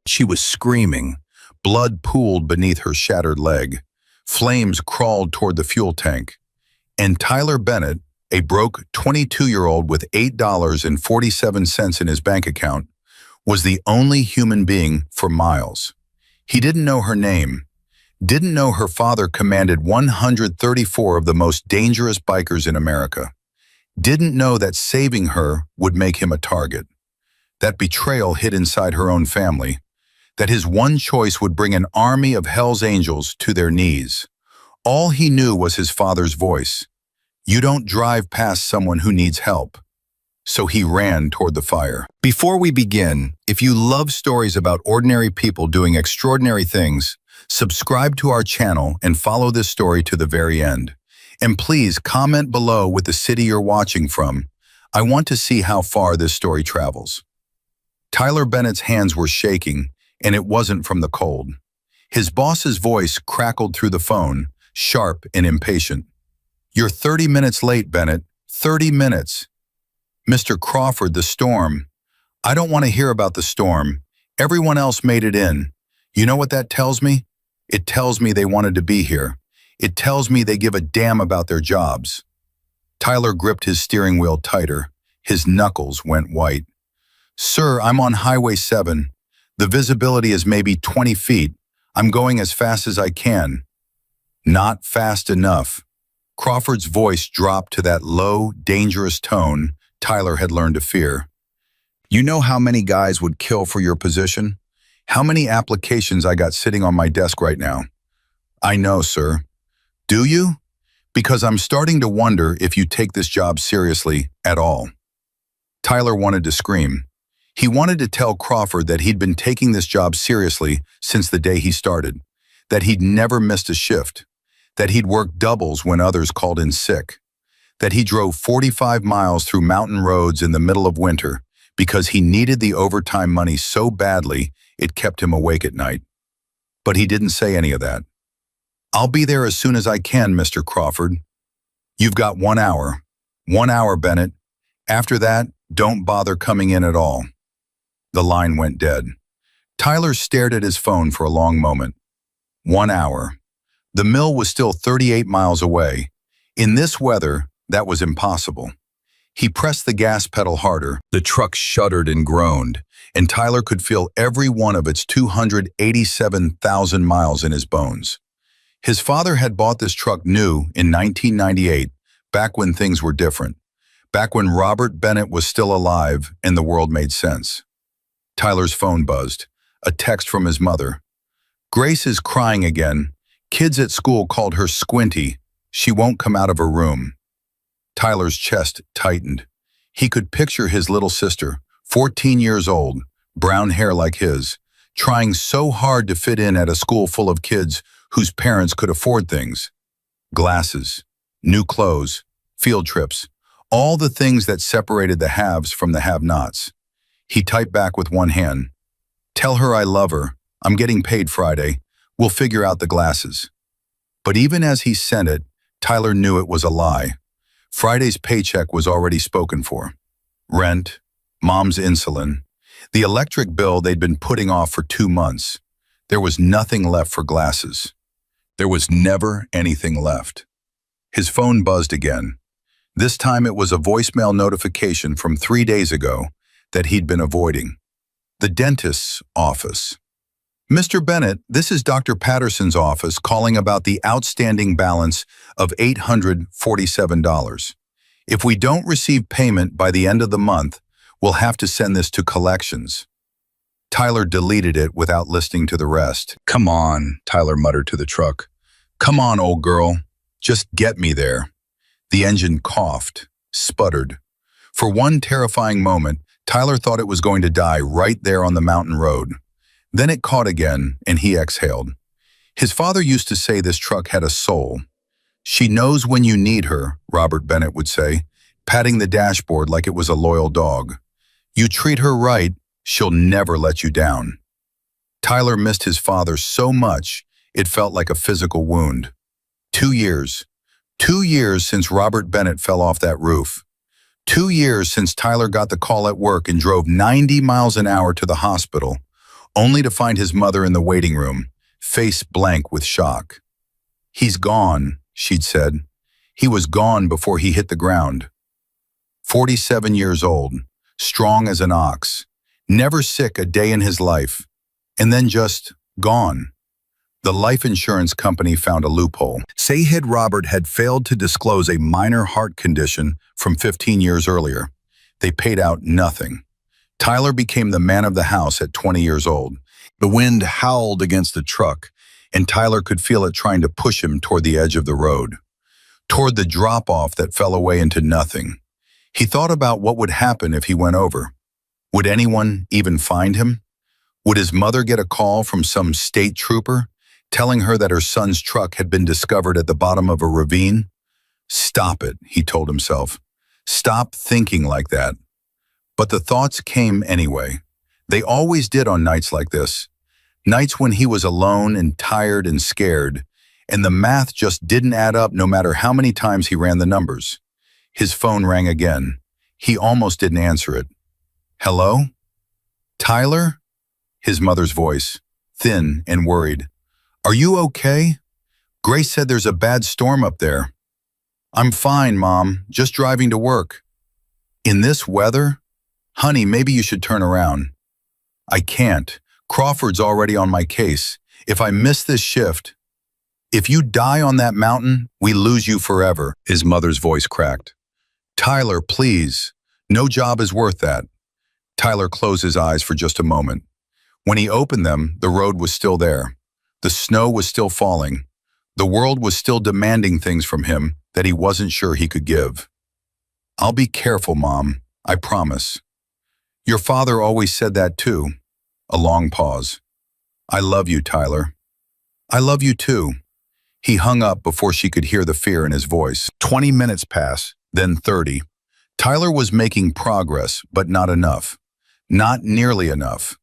She was screaming. Blood pooled beneath her shattered leg. Flames crawled toward the fuel tank. And Tyler Bennett, a broke 22-year-old with $8.47 in his bank account, was the only human being for miles. He didn't know her name, didn't know her father commanded 134 of the most dangerous bikers in America, didn't know that saving her would make him a target, that betrayal hid inside her own family, that his one choice would bring an army of Hell's Angels to their knees. All he knew was his father's voice. You don't drive past someone who needs help. So he ran toward the fire. Before we begin, if you love stories about ordinary people doing extraordinary things, subscribe to our channel and follow this story to the very end. And please comment below with the city you're watching from. I want to see how far this story travels. Tyler Bennett's hands were shaking, and it wasn't from the cold. His boss's voice crackled through the phone, sharp and impatient. You're 30 minutes late, Bennett. 30 minutes. Mr. Crawford, the storm. I don't want to hear about the storm. Everyone else made it in. You know what that tells me? It tells me they wanted to be here. It tells me they give a damn about their jobs. Tyler gripped his steering wheel tighter. His knuckles went white. Sir, I'm on Highway 7. The visibility is maybe 20 feet. I'm going as fast as I can. Not fast enough. Crawford's voice dropped to that low, dangerous tone Tyler had learned to fear. You know how many guys would kill for your position? How many applications I got sitting on my desk right now? I know, sir. Do you? Because I'm starting to wonder if you take this job seriously at all. Tyler wanted to scream. He wanted to tell Crawford that he'd been taking this job seriously since the day he started, that he'd never missed a shift, that he'd worked doubles when others called in sick, that he drove 45 miles through mountain roads in the middle of winter because he needed the overtime money so badly it kept him awake at night. But he didn't say any of that. I'll be there as soon as I can, Mr. Crawford. You've got 1 hour. 1 hour, Bennett. After that, don't bother coming in at all. The line went dead. Tyler stared at his phone for a long moment. 1 hour. The mill was still 38 miles away. In this weather, that was impossible. He pressed the gas pedal harder. The truck shuddered and groaned, and Tyler could feel every one of its 287,000 miles in his bones. His father had bought this truck new in 1998, back when things were different, back when Robert Bennett was still alive and the world made sense. Tyler's phone buzzed. A text from his mother. Grace is crying again. Kids at school called her Squinty. She won't come out of her room. Tyler's chest tightened. He could picture his little sister, 14 years old, brown hair like his, trying so hard to fit in at a school full of kids whose parents could afford things. Glasses, new clothes, field trips, all the things that separated the haves from the have-nots. He typed back with one hand. Tell her I love her. I'm getting paid Friday. We'll figure out the glasses. But even as he sent it, Tyler knew it was a lie. Friday's paycheck was already spoken for. Rent, mom's insulin, the electric bill they'd been putting off for 2 months. There was nothing left for glasses. There was never anything left. His phone buzzed again. This time it was a voicemail notification from 3 days ago that he'd been avoiding. The dentist's office. Mr. Bennett, this is Dr. Patterson's office calling about the outstanding balance of $847. If we don't receive payment by the end of the month, we'll have to send this to collections. Tyler deleted it without listening to the rest. Come on, Tyler muttered to the truck. Come on, old girl. Just get me there. The engine coughed, sputtered. For one terrifying moment, Tyler thought it was going to die right there on the mountain road. Then it caught again, and he exhaled. His father used to say this truck had a soul. She knows when you need her, Robert Bennett would say, patting the dashboard like it was a loyal dog. You treat her right, she'll never let you down. Tyler missed his father so much, it felt like a physical wound. 2 years. 2 years since Robert Bennett fell off that roof. 2 years since Tyler got the call at work and drove 90 miles an hour to the hospital, only to find his mother in the waiting room, face blank with shock. "He's gone," she'd said. "He was gone before he hit the ground." 47 years old, strong as an ox, never sick a day in his life, and then just gone. The life insurance company found a loophole. Sayed Robert had failed to disclose a minor heart condition from 15 years earlier. They paid out nothing. Tyler became the man of the house at 20 years old. The wind howled against the truck, and Tyler could feel it trying to push him toward the edge of the road, toward the drop-off that fell away into nothing. He thought about what would happen if he went over. Would anyone even find him? Would his mother get a call from some state trooper telling her that her son's truck had been discovered at the bottom of a ravine? Stop it, he told himself. Stop thinking like that. But the thoughts came anyway. They always did on nights like this. Nights when he was alone and tired and scared, and the math just didn't add up no matter how many times he ran the numbers. His phone rang again. He almost didn't answer it. "Hello? Tyler?" His mother's voice, thin and worried. "Are you okay? Grace said there's a bad storm up there." "I'm fine, Mom. Just driving to work." "In this weather? Honey, maybe you should turn around." "I can't. Crawford's already on my case. If I miss this shift..." "If you die on that mountain, we lose you forever," his mother's voice cracked. "Tyler, please. No job is worth that." Tyler closed his eyes for just a moment. When he opened them, the road was still there. The snow was still falling. The world was still demanding things from him that he wasn't sure he could give. "I'll be careful, Mom. I promise." "Your father always said that too." A long pause. "I love you, Tyler." "I love you too." He hung up before she could hear the fear in his voice. 20 minutes passed, then 30. Tyler was making progress, but not enough. Not nearly enough.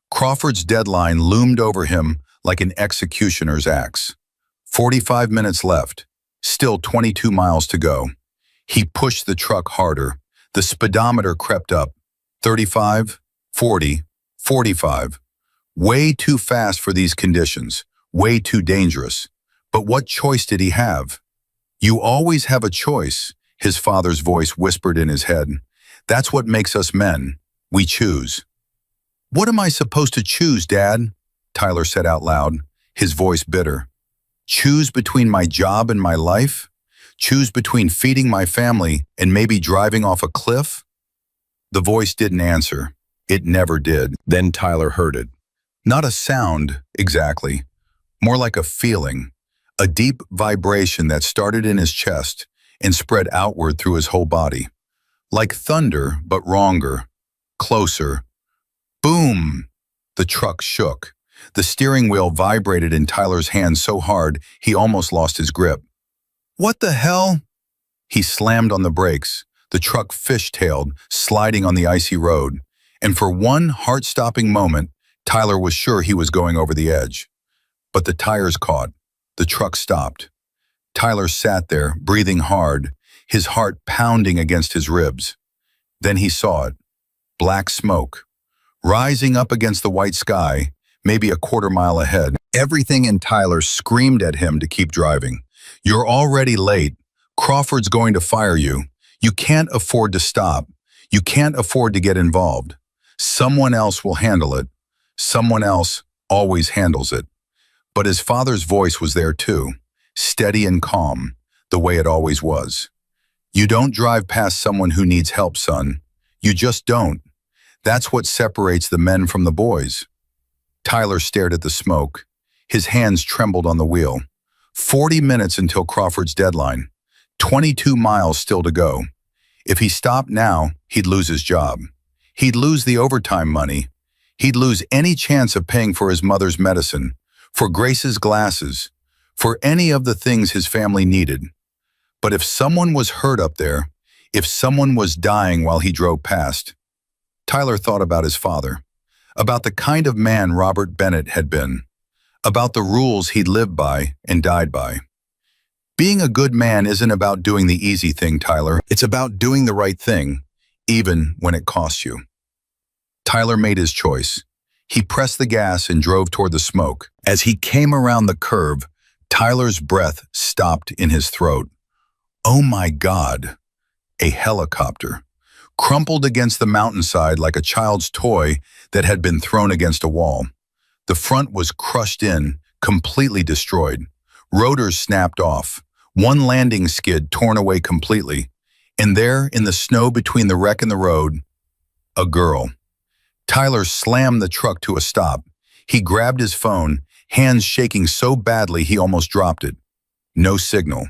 Crawford's deadline loomed over him like an executioner's axe. 45 minutes left, still 22 miles to go. He pushed the truck harder. The speedometer crept up. 35, 40, 45. Way too fast for these conditions, way too dangerous. But what choice did he have? "You always have a choice," his father's voice whispered in his head. "That's what makes us men. We choose." "What am I supposed to choose, Dad?" Tyler said out loud, his voice bitter. "Choose between my job and my life? Choose between feeding my family and maybe driving off a cliff?" The voice didn't answer. It never did. Then Tyler heard it. Not a sound, exactly. More like a feeling. A deep vibration that started in his chest and spread outward through his whole body. Like thunder, but wronger. Closer. Boom! The truck shook. The steering wheel vibrated in Tyler's hand so hard he almost lost his grip. "What the hell?" He slammed on the brakes. The truck fishtailed, sliding on the icy road. And for one heart-stopping moment, Tyler was sure he was going over the edge. But the tires caught. The truck stopped. Tyler sat there, breathing hard, his heart pounding against his ribs. Then he saw it. Black smoke. Rising up against the white sky, maybe a quarter-mile ahead. Everything in Tyler screamed at him to keep driving. "You're already late. Crawford's going to fire you. You can't afford to stop. You can't afford to get involved. Someone else will handle it. Someone else always handles it." But his father's voice was there too, steady and calm, the way it always was. "You don't drive past someone who needs help, son. You just don't. That's what separates the men from the boys." Tyler stared at the smoke. His hands trembled on the wheel. 40 minutes until Crawford's deadline. 22 miles still to go. If he stopped now, he'd lose his job. He'd lose the overtime money. He'd lose any chance of paying for his mother's medicine, for Grace's glasses, for any of the things his family needed. But if someone was hurt up there, if someone was dying while he drove past, Tyler thought about his father, about the kind of man Robert Bennett had been, about the rules he'd lived by and died by. Being a good man isn't about doing the easy thing, Tyler. It's about doing the right thing, even when it costs you. Tyler made his choice. He pressed the gas and drove toward the smoke. As he came around the curve, Tyler's breath stopped in his throat. Oh my God! A helicopter, crumpled against the mountainside like a child's toy that had been thrown against a wall. The front was crushed in, completely destroyed. Rotors snapped off, one landing skid torn away completely, and there, in the snow between the wreck and the road, a girl. Tyler slammed the truck to a stop. He grabbed his phone, hands shaking so badly he almost dropped it. No signal.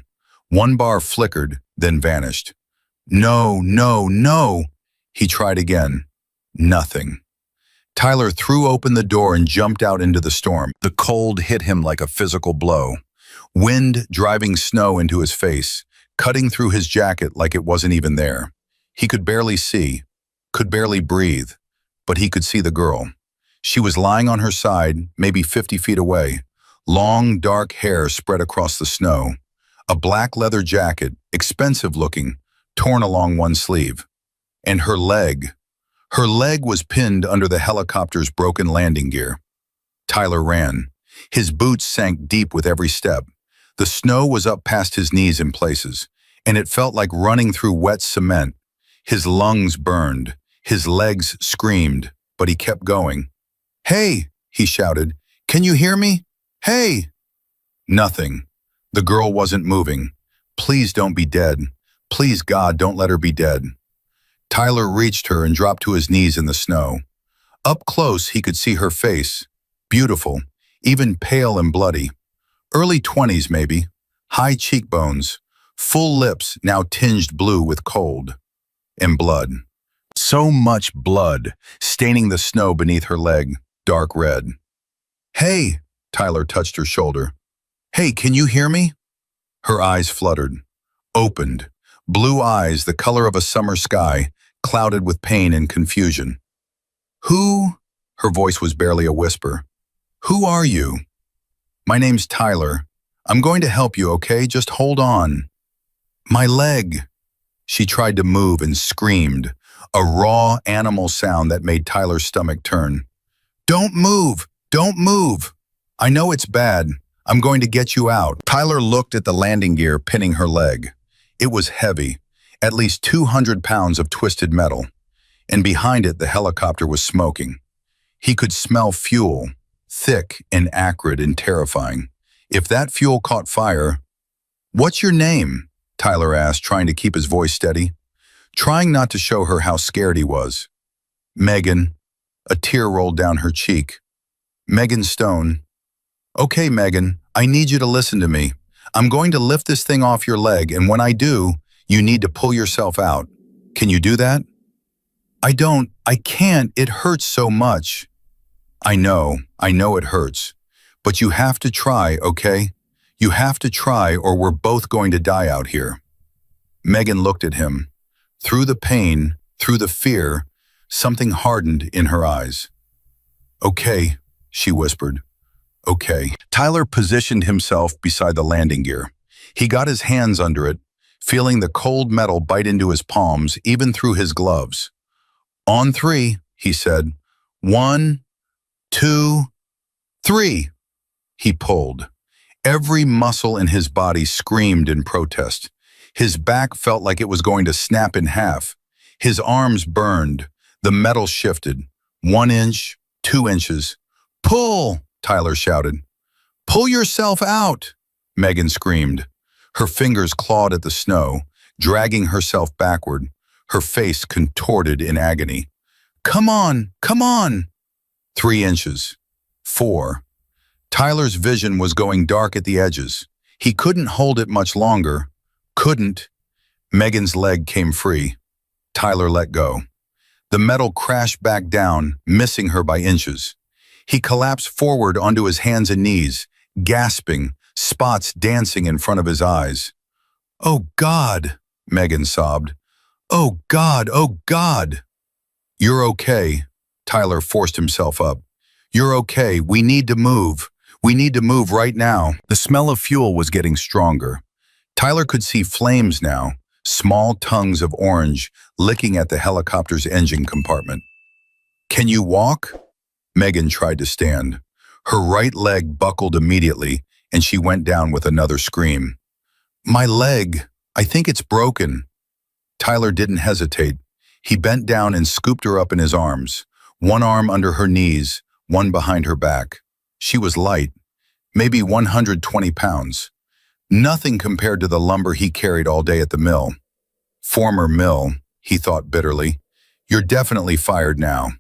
One bar flickered, then vanished. No, no, no! He tried again. Nothing. Tyler threw open the door and jumped out into the storm. The cold hit him like a physical blow. Wind driving snow into his face, cutting through his jacket like it wasn't even there. He could barely see, could barely breathe, but he could see the girl. She was lying on her side, maybe 50 feet away. Long, dark hair spread across the snow. A black leather jacket, expensive looking, torn along one sleeve. And her leg was pinned under the helicopter's broken landing gear. Tyler ran. His boots sank deep with every step. The snow was up past his knees in places, and it felt like running through wet cement. His lungs burned. His legs screamed, but he kept going. "Hey!" he shouted. "Can you hear me? Hey!" Nothing. The girl wasn't moving. Please don't be dead. Please, God, don't let her be dead. Tyler reached her and dropped to his knees in the snow. Up close, he could see her face. Beautiful, even pale and bloody. Early 20s, maybe. High cheekbones. Full lips now tinged blue with cold. And blood. So much blood, staining the snow beneath her leg, dark red. "Hey!" Tyler touched her shoulder. "Hey, can you hear me?" Her eyes fluttered. Opened. Blue eyes, the color of a summer sky, clouded with pain and confusion. "Who?" Her voice was barely a whisper. "Who are you?" "My name's Tyler. I'm going to help you, okay? Just hold on." "My leg." She tried to move and screamed, a raw animal sound that made Tyler's stomach turn. "Don't move! Don't move! I know it's bad. I'm going to get you out." Tyler looked at the landing gear pinning her leg. It was heavy, at least 200 pounds of twisted metal, and behind it the helicopter was smoking. He could smell fuel, thick and acrid and terrifying. If that fuel caught fire... "What's your name?" Tyler asked, trying to keep his voice steady, trying not to show her how scared he was. "Megan." A tear rolled down her cheek. "Megan Stone." "Okay, Megan, I need you to listen to me. I'm going to lift this thing off your leg, and when I do, you need to pull yourself out. Can you do that?" I can't, it hurts so much." I know it hurts. But you have to try, okay? You have to try or we're both going to die out here." Megan looked at him. Through the pain, through the fear, something hardened in her eyes. "Okay," she whispered. "Okay." Tyler positioned himself beside the landing gear. He got his hands under it, feeling the cold metal bite into his palms, even through his gloves. "On 3, he said. 1, 2, 3. He pulled. Every muscle in his body screamed in protest. His back felt like it was going to snap in half. His arms burned. The metal shifted. 1 inch, 2 inches. "Pull!" Tyler shouted. "Pull yourself out!" Megan screamed. Her fingers clawed at the snow, dragging herself backward, her face contorted in agony. "Come on! Come on!" 3 inches. 4. Tyler's vision was going dark at the edges. He couldn't hold it much longer. Couldn't. Megan's leg came free. Tyler let go. The metal crashed back down, missing her by inches. He collapsed forward onto his hands and knees, gasping, spots dancing in front of his eyes. "Oh, God," Megan sobbed. "Oh, God, oh, God." "You're okay." Tyler forced himself up. "You're okay. We need to move. We need to move right now." The smell of fuel was getting stronger. Tyler could see flames now, small tongues of orange licking at the helicopter's engine compartment. "Can you walk?" Megan tried to stand. Her right leg buckled immediately, and she went down with another scream. My leg, I think it's broken. Tyler didn't hesitate. He bent down and scooped her up in his arms, one arm under her knees, one behind her back. She was light, maybe 120 pounds. Nothing compared to the lumber he carried all day at the mill. Former mill, he thought bitterly. You're definitely fired now.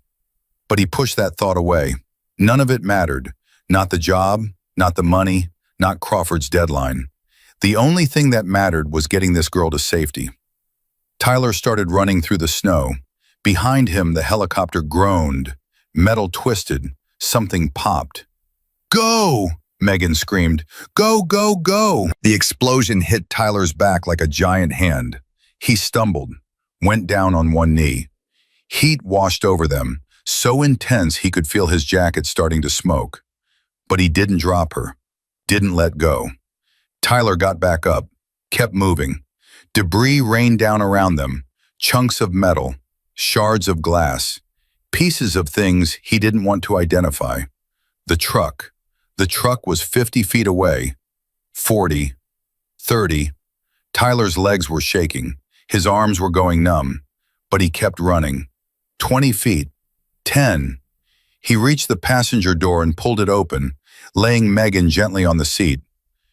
But he pushed that thought away. None of it mattered. Not the job, not the money, not Crawford's deadline. The only thing that mattered was getting this girl to safety. Tyler started running through the snow. Behind him, the helicopter groaned. Metal twisted. Something popped. Go! Megan screamed. Go, go, go! The explosion hit Tyler's back like a giant hand. He stumbled, went down on one knee. Heat washed over them, so intense he could feel his jacket starting to smoke. But he didn't drop her, didn't let go. Tyler got back up, kept moving. Debris rained down around them, chunks of metal, shards of glass, pieces of things he didn't want to identify. The truck was 50 feet away, 40, 30. Tyler's legs were shaking, his arms were going numb, but he kept running. 20 feet, 10. He reached the passenger door and pulled it open, laying Megan gently on the seat.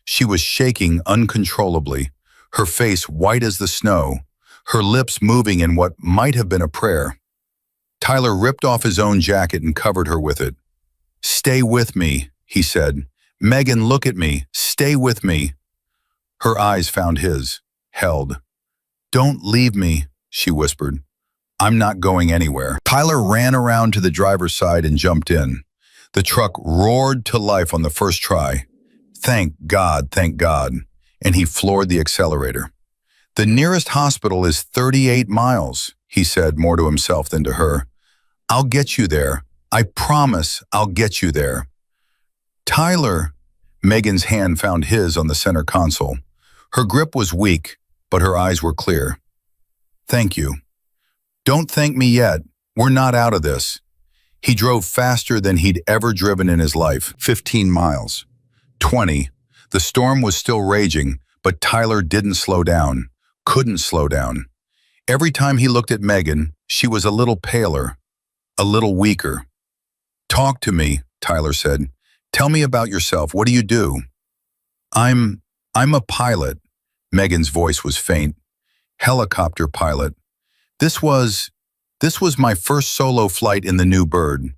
She was shaking uncontrollably, her face white as the snow, her lips moving in what might have been a prayer. Tyler ripped off his own jacket and covered her with it. Stay with me, he said. Megan, look at me. Stay with me. Her eyes found his, held. Don't leave me, she whispered. I'm not going anywhere. Tyler ran around to the driver's side and jumped in. The truck roared to life on the first try. Thank God, and he floored the accelerator. The nearest hospital is 38 miles, he said more to himself than to her. I'll get you there. I promise I'll get you there. Tyler, Megan's hand found his on the center console. Her grip was weak, but her eyes were clear. Thank you. Don't thank me yet. We're not out of this. He drove faster than he'd ever driven in his life, 15 miles. 20. The storm was still raging, but Tyler didn't slow down, couldn't slow down. Every time he looked at Megan, she was a little paler, a little weaker. Talk to me, Tyler said. Tell me about yourself. What do you do? I'm a pilot. Megan's voice was faint. Helicopter pilot. This was my first solo flight in the new bird.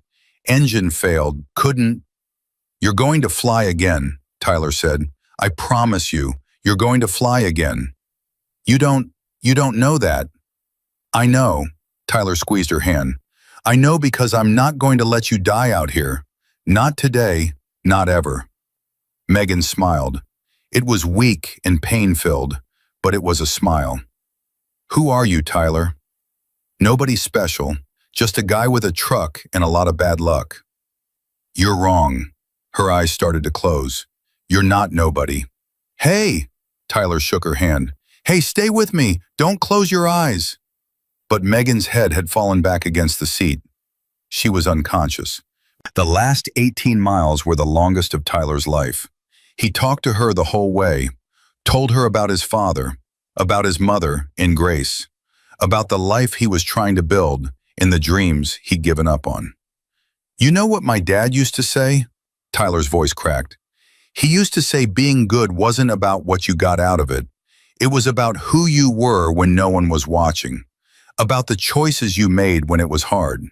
Engine failed, couldn't. You're going to fly again, Tyler said. I promise you, you're going to fly again. You don't know that. I know, Tyler squeezed her hand. I know because I'm not going to let you die out here. Not today, not ever. Megan smiled. It was weak and pain-filled, but it was a smile. Who are you, Tyler? Nobody special, just a guy with a truck and a lot of bad luck. You're wrong. Her eyes started to close. You're not nobody. Hey, Tyler shook her hand. Hey, stay with me. Don't close your eyes. But Megan's head had fallen back against the seat. She was unconscious. The last 18 miles were the longest of Tyler's life. He talked to her the whole way, told her about his father, about his mother in Grace, about the life he was trying to build and the dreams he'd given up on. You know what my dad used to say? Tyler's voice cracked. He used to say being good wasn't about what you got out of it. It was about who you were when no one was watching, about the choices you made when it was hard.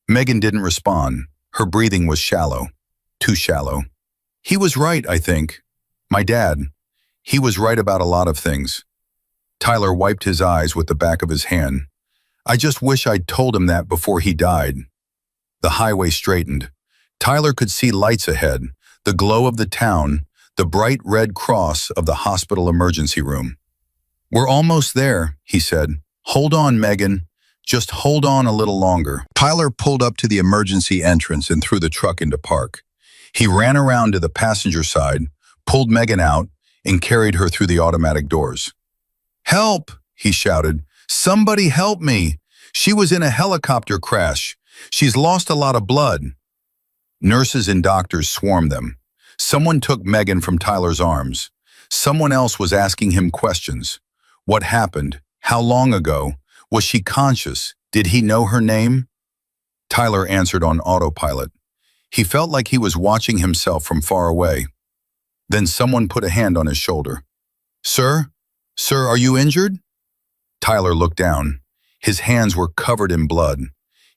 Megan didn't respond. Her breathing was shallow, too shallow. He was right, I think. My dad. He was right about a lot of things. Tyler wiped his eyes with the back of his hand. I just wish I'd told him that before he died. The highway straightened. Tyler could see lights ahead, the glow of the town, the bright red cross of the hospital emergency room. We're almost there, he said. Hold on, Megan. Just hold on a little longer. Tyler pulled up to the emergency entrance and threw the truck into park. He ran around to the passenger side, pulled Megan out, and carried her through the automatic doors. Help, he shouted. Somebody help me. She was in a helicopter crash. She's lost a lot of blood. Nurses and doctors swarmed them. Someone took Megan from Tyler's arms. Someone else was asking him questions. What happened? How long ago? Was she conscious? Did he know her name? Tyler answered on autopilot. He felt like he was watching himself from far away. Then someone put a hand on his shoulder. Sir? Sir, are you injured? Tyler looked down. His hands were covered in blood.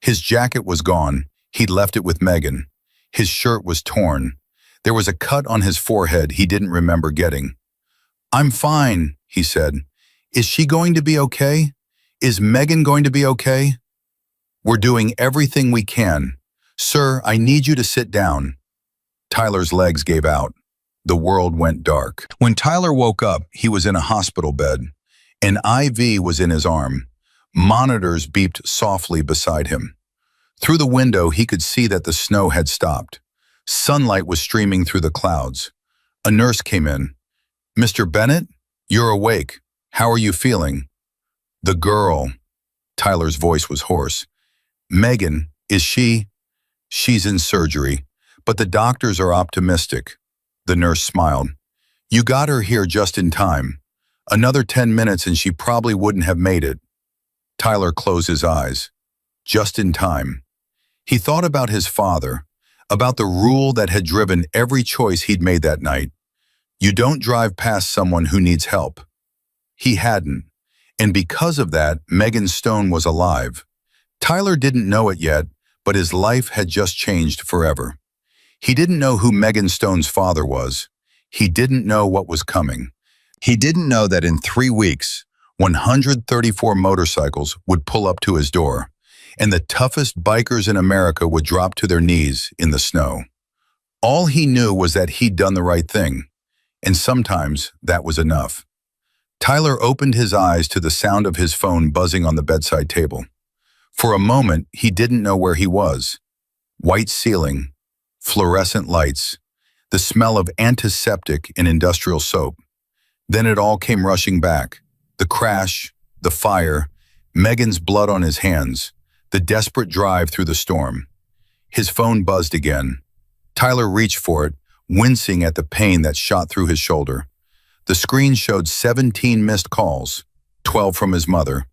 His jacket was gone. He'd left it with Megan. His shirt was torn. There was a cut on his forehead he didn't remember getting. I'm fine, he said. Is she going to be okay? Is Megan going to be okay? We're doing everything we can. Sir, I need you to sit down. Tyler's legs gave out. The world went dark. When Tyler woke up, he was in a hospital bed. An IV was in his arm. Monitors beeped softly beside him. Through the window, he could see that the snow had stopped. Sunlight was streaming through the clouds. A nurse came in. Mr. Bennett, you're awake. How are you feeling? The girl. Tyler's voice was hoarse. Megan, is she? She's in surgery, but the doctors are optimistic. The nurse smiled. You got her here just in time. Another 10 minutes and she probably wouldn't have made it. Tyler closed his eyes. Just in time. He thought about his father, about the rule that had driven every choice he'd made that night. You don't drive past someone who needs help. He hadn't, and because of that, Megan Stone was alive. Tyler didn't know it yet, but his life had just changed forever. He didn't know who Megan Stone's father was. He didn't know what was coming. He didn't know that in 3 weeks, 134 motorcycles would pull up to his door, and the toughest bikers in America would drop to their knees in the snow. All he knew was that he'd done the right thing, and sometimes that was enough. Tyler opened his eyes to the sound of his phone buzzing on the bedside table. For a moment, he didn't know where he was. White ceiling, fluorescent lights, the smell of antiseptic and industrial soap. Then it all came rushing back. The crash, the fire, Megan's blood on his hands, the desperate drive through the storm. His phone buzzed again. Tyler reached for it, wincing at the pain that shot through his shoulder. The screen showed 17 missed calls, 12 from his mother,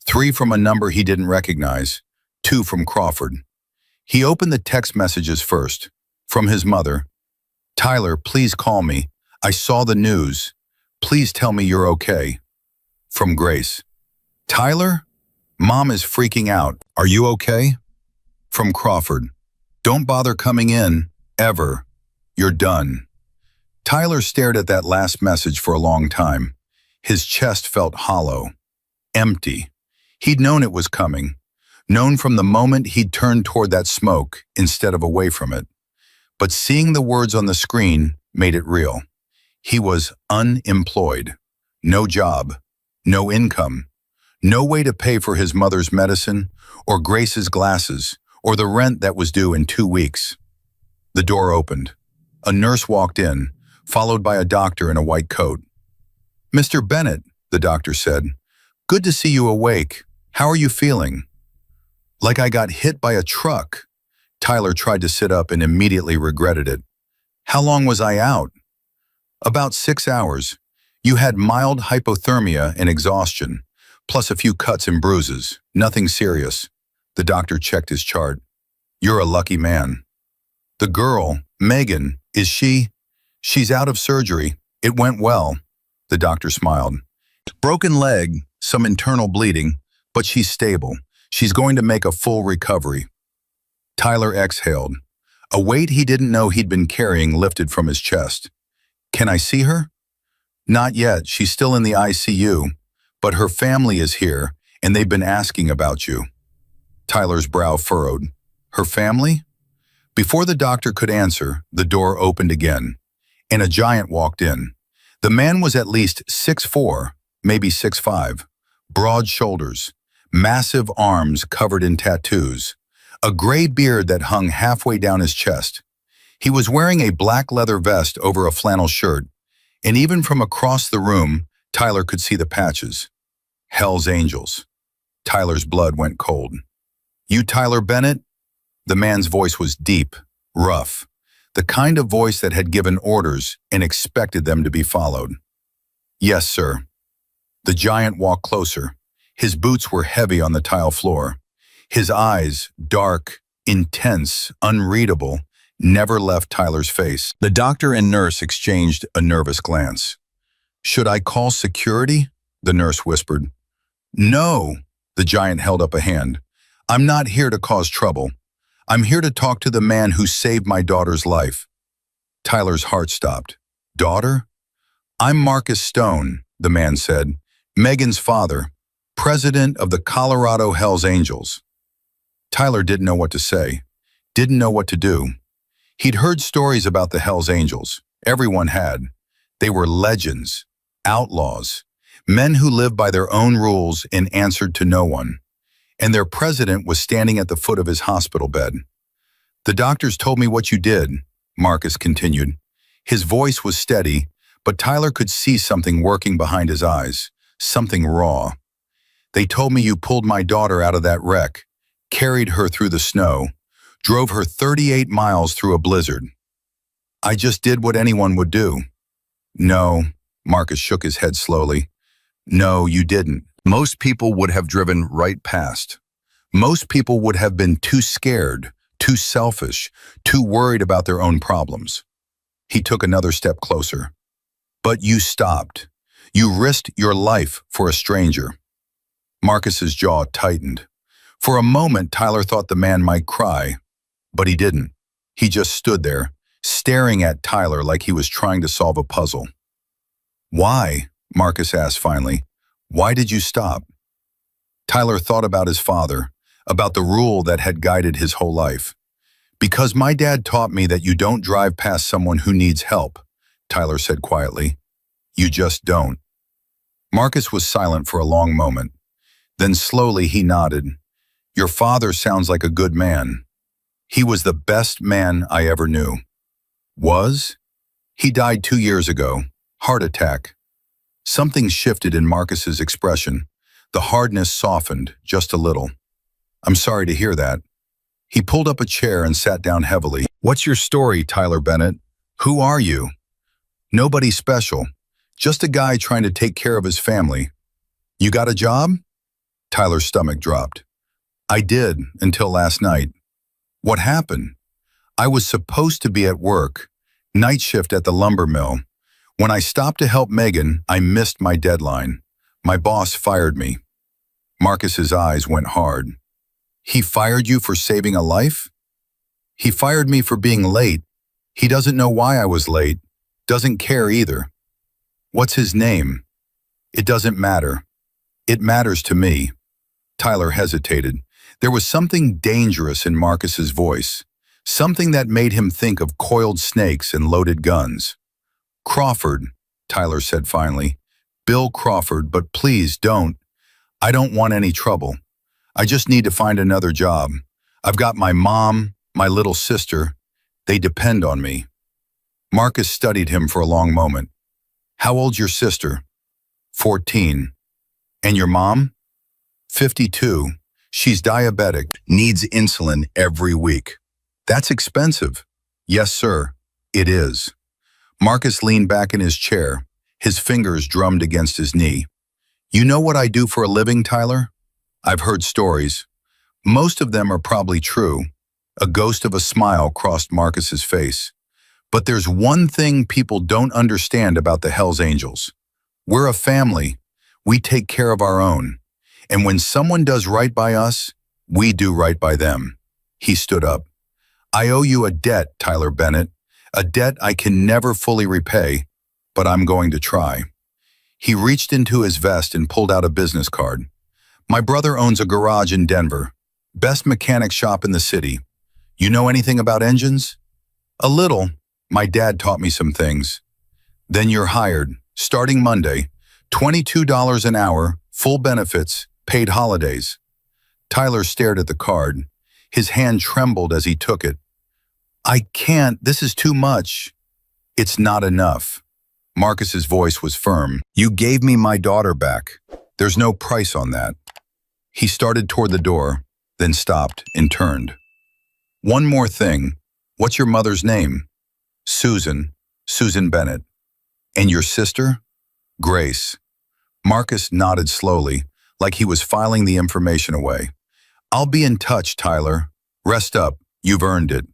3 from a number he didn't recognize, 2 from Crawford. He opened the text messages first. From his mother, Tyler, please call me. I saw the news. Please tell me you're okay. From Grace, Tyler, Mom is freaking out. Are you okay? From Crawford, don't bother coming in, ever. You're done. Tyler stared at that last message for a long time. His chest felt hollow, empty. He'd known it was coming, known from the moment he'd turned toward that smoke instead of away from it. But seeing the words on the screen made it real. He was unemployed, no job, no income, no way to pay for his mother's medicine or Grace's glasses or the rent that was due in 2 weeks. The door opened. A nurse walked in, followed by a doctor in a white coat. Mr. Bennett, the doctor said, good to see you awake. How are you feeling? Like I got hit by a truck. Tyler tried to sit up and immediately regretted it. How long was I out? About 6 hours. You had mild hypothermia and exhaustion, plus a few cuts and bruises. Nothing serious. The doctor checked his chart. You're a lucky man. The girl, Megan, is she? She's out of surgery. It went well. The doctor smiled. Broken leg, some internal bleeding, but she's stable. She's going to make a full recovery. Tyler exhaled. A weight he didn't know he'd been carrying lifted from his chest. Can I see her? Not yet. She's still in the ICU, but her family is here, and they've been asking about you. Tyler's brow furrowed. Her family? Before the doctor could answer, the door opened again, and a giant walked in. The man was at least 6'4", maybe 6'5", broad shoulders, massive arms covered in tattoos, a gray beard that hung halfway down his chest. He was wearing a black leather vest over a flannel shirt, and even from across the room, Tyler could see the patches. Hell's Angels. Tyler's blood went cold. You Tyler Bennett? The man's voice was deep, rough, the kind of voice that had given orders and expected them to be followed. "Yes, sir." The giant walked closer. His boots were heavy on the tile floor. His eyes, dark, intense, unreadable, never left Tyler's face. The doctor and nurse exchanged a nervous glance. "Should I call security?" the nurse whispered. "No," the giant held up a hand. "I'm not here to cause trouble. I'm here to talk to the man who saved my daughter's life." Tyler's heart stopped. "Daughter?" "I'm Marcus Stone," the man said. "Megan's father, president of the Colorado Hells Angels." Tyler didn't know what to say, didn't know what to do. He'd heard stories about the Hells Angels. Everyone had. They were legends, outlaws, men who lived by their own rules and answered to no one. And their president was standing at the foot of his hospital bed. "The doctors told me what you did," Marcus continued. His voice was steady, but Tyler could see something working behind his eyes, something raw. "They told me you pulled my daughter out of that wreck, carried her through the snow, drove her 38 miles through a blizzard. I just did what anyone would do." "No," Marcus shook his head slowly. "No, you didn't. Most people would have driven right past. Most people would have been too scared, too selfish, too worried about their own problems." He took another step closer. "But you stopped. You risked your life for a stranger." Marcus's jaw tightened. For a moment, Tyler thought the man might cry, but he didn't. He just stood there, staring at Tyler like he was trying to solve a puzzle. "Why?" Marcus asked finally. "Why did you stop?" Tyler thought about his father, about the rule that had guided his whole life. "Because my dad taught me that you don't drive past someone who needs help," Tyler said quietly. "You just don't." Marcus was silent for a long moment. Then slowly he nodded. "Your father sounds like a good man." "He was the best man I ever knew." "Was?" "He died 2 years ago. Heart attack." Something shifted in Marcus's expression. The hardness softened just a little. "I'm sorry to hear that." He pulled up a chair and sat down heavily. "What's your story, Tyler Bennett? Who are you?" "Nobody special. Just a guy trying to take care of his family." "You got a job?" Tyler's stomach dropped. "I did, until last night." "What happened?" "I was supposed to be at work, night shift at the lumber mill. When I stopped to help Megan, I missed my deadline. My boss fired me." Marcus's eyes went hard. "He fired you for saving a life?" "He fired me for being late. He doesn't know why I was late. Doesn't care either." "What's his name?" "It doesn't matter. It matters to me." Tyler hesitated. There was something dangerous in Marcus's voice, something that made him think of coiled snakes and loaded guns. "Crawford," Tyler said finally. "Bill Crawford, but please don't. I don't want any trouble. I just need to find another job. I've got my mom, my little sister. They depend on me." Marcus studied him for a long moment. "How old's your sister?" 14. "And your mom?" 52. She's diabetic, needs insulin every week." "That's expensive." "Yes, sir, it is." Marcus leaned back in his chair. His fingers drummed against his knee. "You know what I do for a living, Tyler? I've heard stories. Most of them are probably true." A ghost of a smile crossed Marcus's face. "But there's one thing people don't understand about the Hells Angels. We're a family. We take care of our own. And when someone does right by us, we do right by them." He stood up. "I owe you a debt, Tyler Bennett, a debt I can never fully repay, but I'm going to try." He reached into his vest and pulled out a business card. "My brother owns a garage in Denver. Best mechanic shop in the city. You know anything about engines?" "A little. My dad taught me some things." "Then you're hired, starting Monday. $22 an hour, full benefits, paid holidays." Tyler stared at the card. His hand trembled as he took it. "I can't. This is too much." "It's not enough." Marcus's voice was firm. "You gave me my daughter back. There's no price on that." He started toward the door, then stopped and turned. "One more thing. What's your mother's name? Susan. Susan Bennett. And your sister? Grace. Marcus nodded slowly, like he was filing the information away. I'll be in touch, Tyler. Rest up. You've earned it.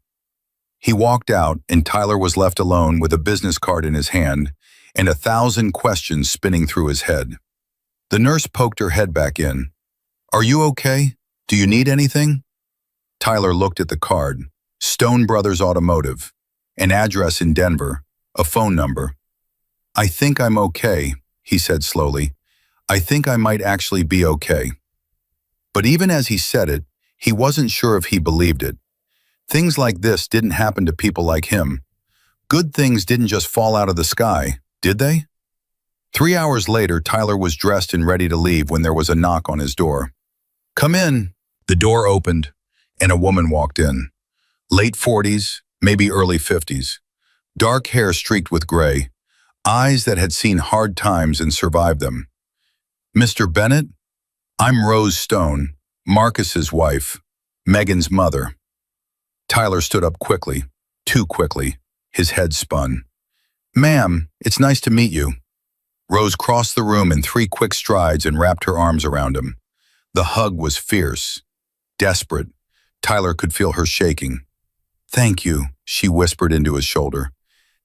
He walked out, and Tyler was left alone with a business card in his hand and 1,000 questions spinning through his head. The nurse poked her head back in. Are you okay? Do you need anything? Tyler looked at the card. Stone Brothers Automotive. An address in Denver. A phone number. I think I'm okay, he said slowly. I think I might actually be okay. But even as he said it, he wasn't sure if he believed it. Things like this didn't happen to people like him. Good things didn't just fall out of the sky, did they? 3 hours later, Tyler was dressed and ready to leave when there was a knock on his door. Come in. The door opened, and a woman walked in. Late 40s, maybe early 50s. Dark hair streaked with gray. Eyes that had seen hard times and survived them. Mr. Bennett? I'm Rose Stone, Marcus's wife, Megan's mother. Tyler stood up quickly, too quickly. His head spun. Ma'am, it's nice to meet you. Rose crossed the room in 3 quick strides and wrapped her arms around him. The hug was fierce, desperate. Tyler could feel her shaking. Thank you, she whispered into his shoulder.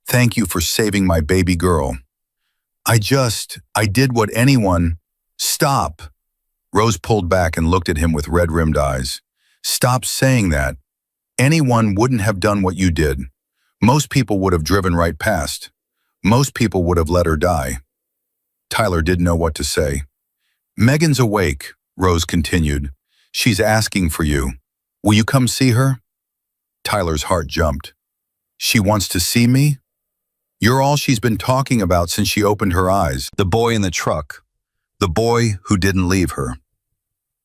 Thank you for saving my baby girl. I did what anyone... Stop! Rose pulled back and looked at him with red-rimmed eyes. Stop saying that. Anyone wouldn't have done what you did. Most people would have driven right past. Most people would have let her die. Tyler didn't know what to say. Megan's awake, Rose continued. She's asking for you. Will you come see her? Tyler's heart jumped. She wants to see me? You're all she's been talking about since she opened her eyes. The boy in the truck. The boy who didn't leave her.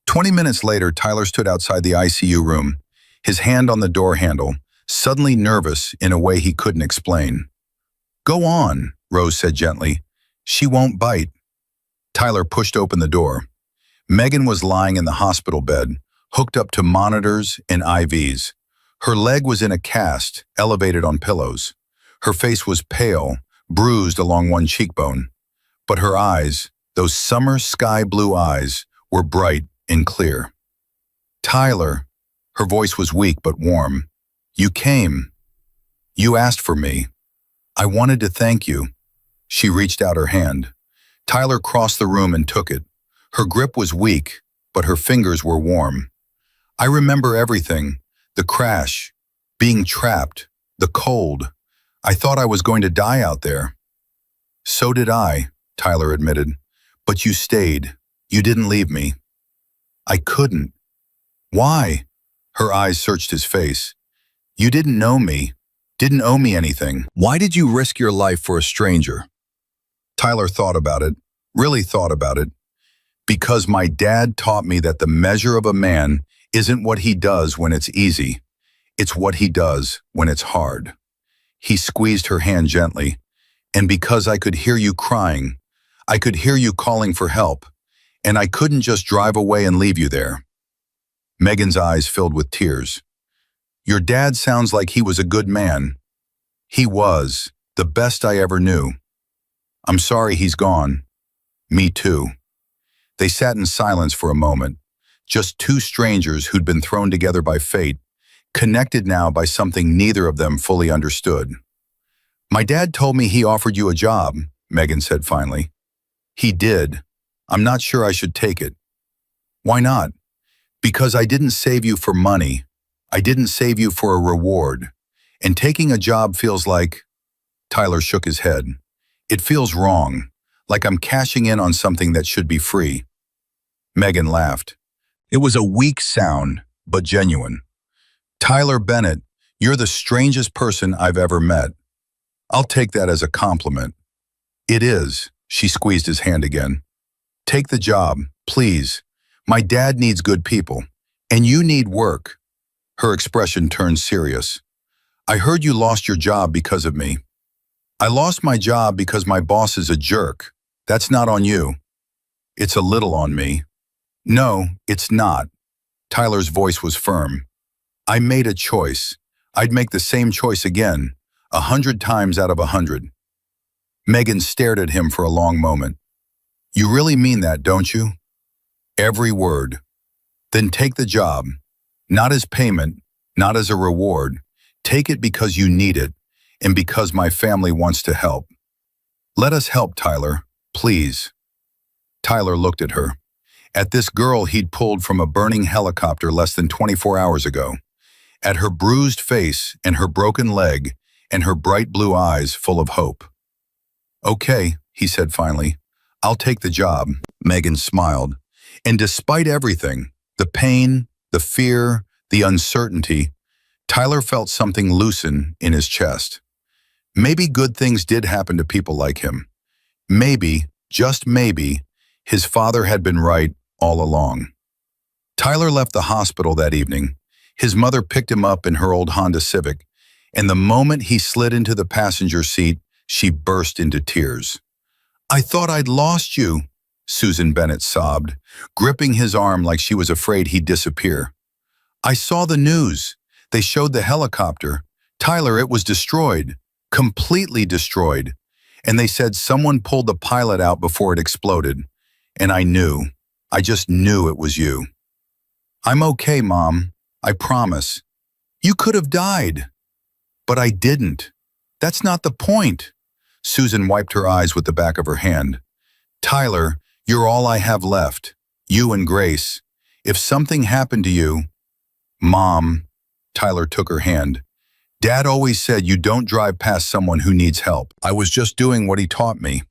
20 minutes later, Tyler stood outside the ICU room, his hand on the door handle, suddenly nervous in a way he couldn't explain. Go on, Rose said gently. She won't bite. Tyler pushed open the door. Megan was lying in the hospital bed, hooked up to monitors and IVs. Her leg was in a cast, elevated on pillows. Her face was pale, bruised along one cheekbone. But her eyes, those summer sky blue eyes, were bright and clear. Tyler, her voice was weak but warm. You came. You asked for me. I wanted to thank you. She reached out her hand. Tyler crossed the room and took it. Her grip was weak, but her fingers were warm. I remember everything. The crash, being trapped, the cold. I thought I was going to die out there. So did I, Tyler admitted. But you stayed. You didn't leave me. I couldn't. Why? Her eyes searched his face. You didn't know me. Didn't owe me anything. Why did you risk your life for a stranger? Tyler thought about it, really thought about it. Because my dad taught me that the measure of a man isn't what he does when it's easy. It's what he does when it's hard. He squeezed her hand gently. And because I could hear you crying, I could hear you calling for help, and I couldn't just drive away and leave you there. Megan's eyes filled with tears. Your dad sounds like he was a good man. He was, the best I ever knew. I'm sorry he's gone. Me too. They sat in silence for a moment, just two strangers who'd been thrown together by fate, connected now by something neither of them fully understood. My dad told me he offered you a job, Megan said finally. He did. I'm not sure I should take it. Why not? Because I didn't save you for money. I didn't save you for a reward. And taking a job feels like... Tyler shook his head. It feels wrong, like I'm cashing in on something that should be free. Megan laughed. It was a weak sound, but genuine. Tyler Bennett, you're the strangest person I've ever met. I'll take that as a compliment. It is. She squeezed his hand again. Take the job, please. My dad needs good people, and you need work. Her expression turned serious. I heard you lost your job because of me. I lost my job because my boss is a jerk. That's not on you. It's a little on me. No, it's not. Tyler's voice was firm. I made a choice. I'd make the same choice again, 100 times out of 100. Megan stared at him for a long moment. You really mean that, don't you? Every word. Then take the job. Not as payment, not as a reward. Take it because you need it, and because my family wants to help. Let us help, Tyler, please. Tyler looked at her. At this girl he'd pulled from a burning helicopter less than 24 hours ago. At her bruised face and her broken leg and her bright blue eyes full of hope. Okay, he said finally. I'll take the job. Megan smiled. And despite everything, the pain, the fear, the uncertainty, Tyler felt something loosen in his chest. Maybe good things did happen to people like him. Maybe, just maybe, his father had been right all along. Tyler left the hospital that evening. His mother picked him up in her old Honda Civic, and the moment he slid into the passenger seat, she burst into tears. I thought I'd lost you, Susan Bennett sobbed, gripping his arm like she was afraid he'd disappear. I saw the news. They showed the helicopter. Tyler, it was destroyed, completely destroyed. And they said someone pulled the pilot out before it exploded. And I just knew it was you. I'm okay, Mom. I promise. You could have died. But I didn't. That's not the point. Susan wiped her eyes with the back of her hand. Tyler, you're all I have left. You and Grace. If something happened to you... Mom, Tyler took her hand. Dad always said you don't drive past someone who needs help. I was just doing what he taught me.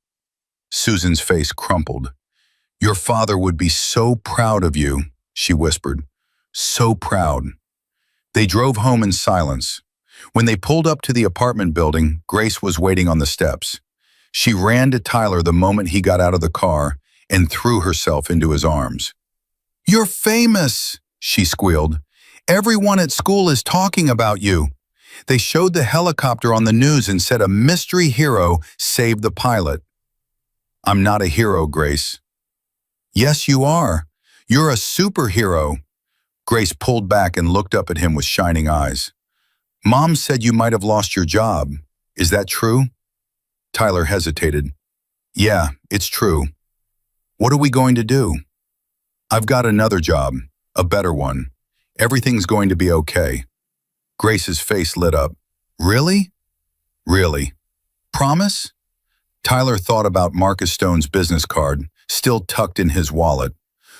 Susan's face crumpled. Your father would be so proud of you, she whispered. So proud. They drove home in silence. When they pulled up to the apartment building, Grace was waiting on the steps. She ran to Tyler the moment he got out of the car and threw herself into his arms. You're famous, she squealed. Everyone at school is talking about you. They showed the helicopter on the news and said a mystery hero saved the pilot. I'm not a hero, Grace. Yes, you are. You're a superhero. Grace pulled back and looked up at him with shining eyes. Mom said you might have lost your job. Is that true? Tyler hesitated. Yeah, it's true. What are we going to do? I've got another job, a better one. Everything's going to be okay. Grace's face lit up. Really? Really? Promise? Tyler thought about Marcus Stone's business card, still tucked in his wallet.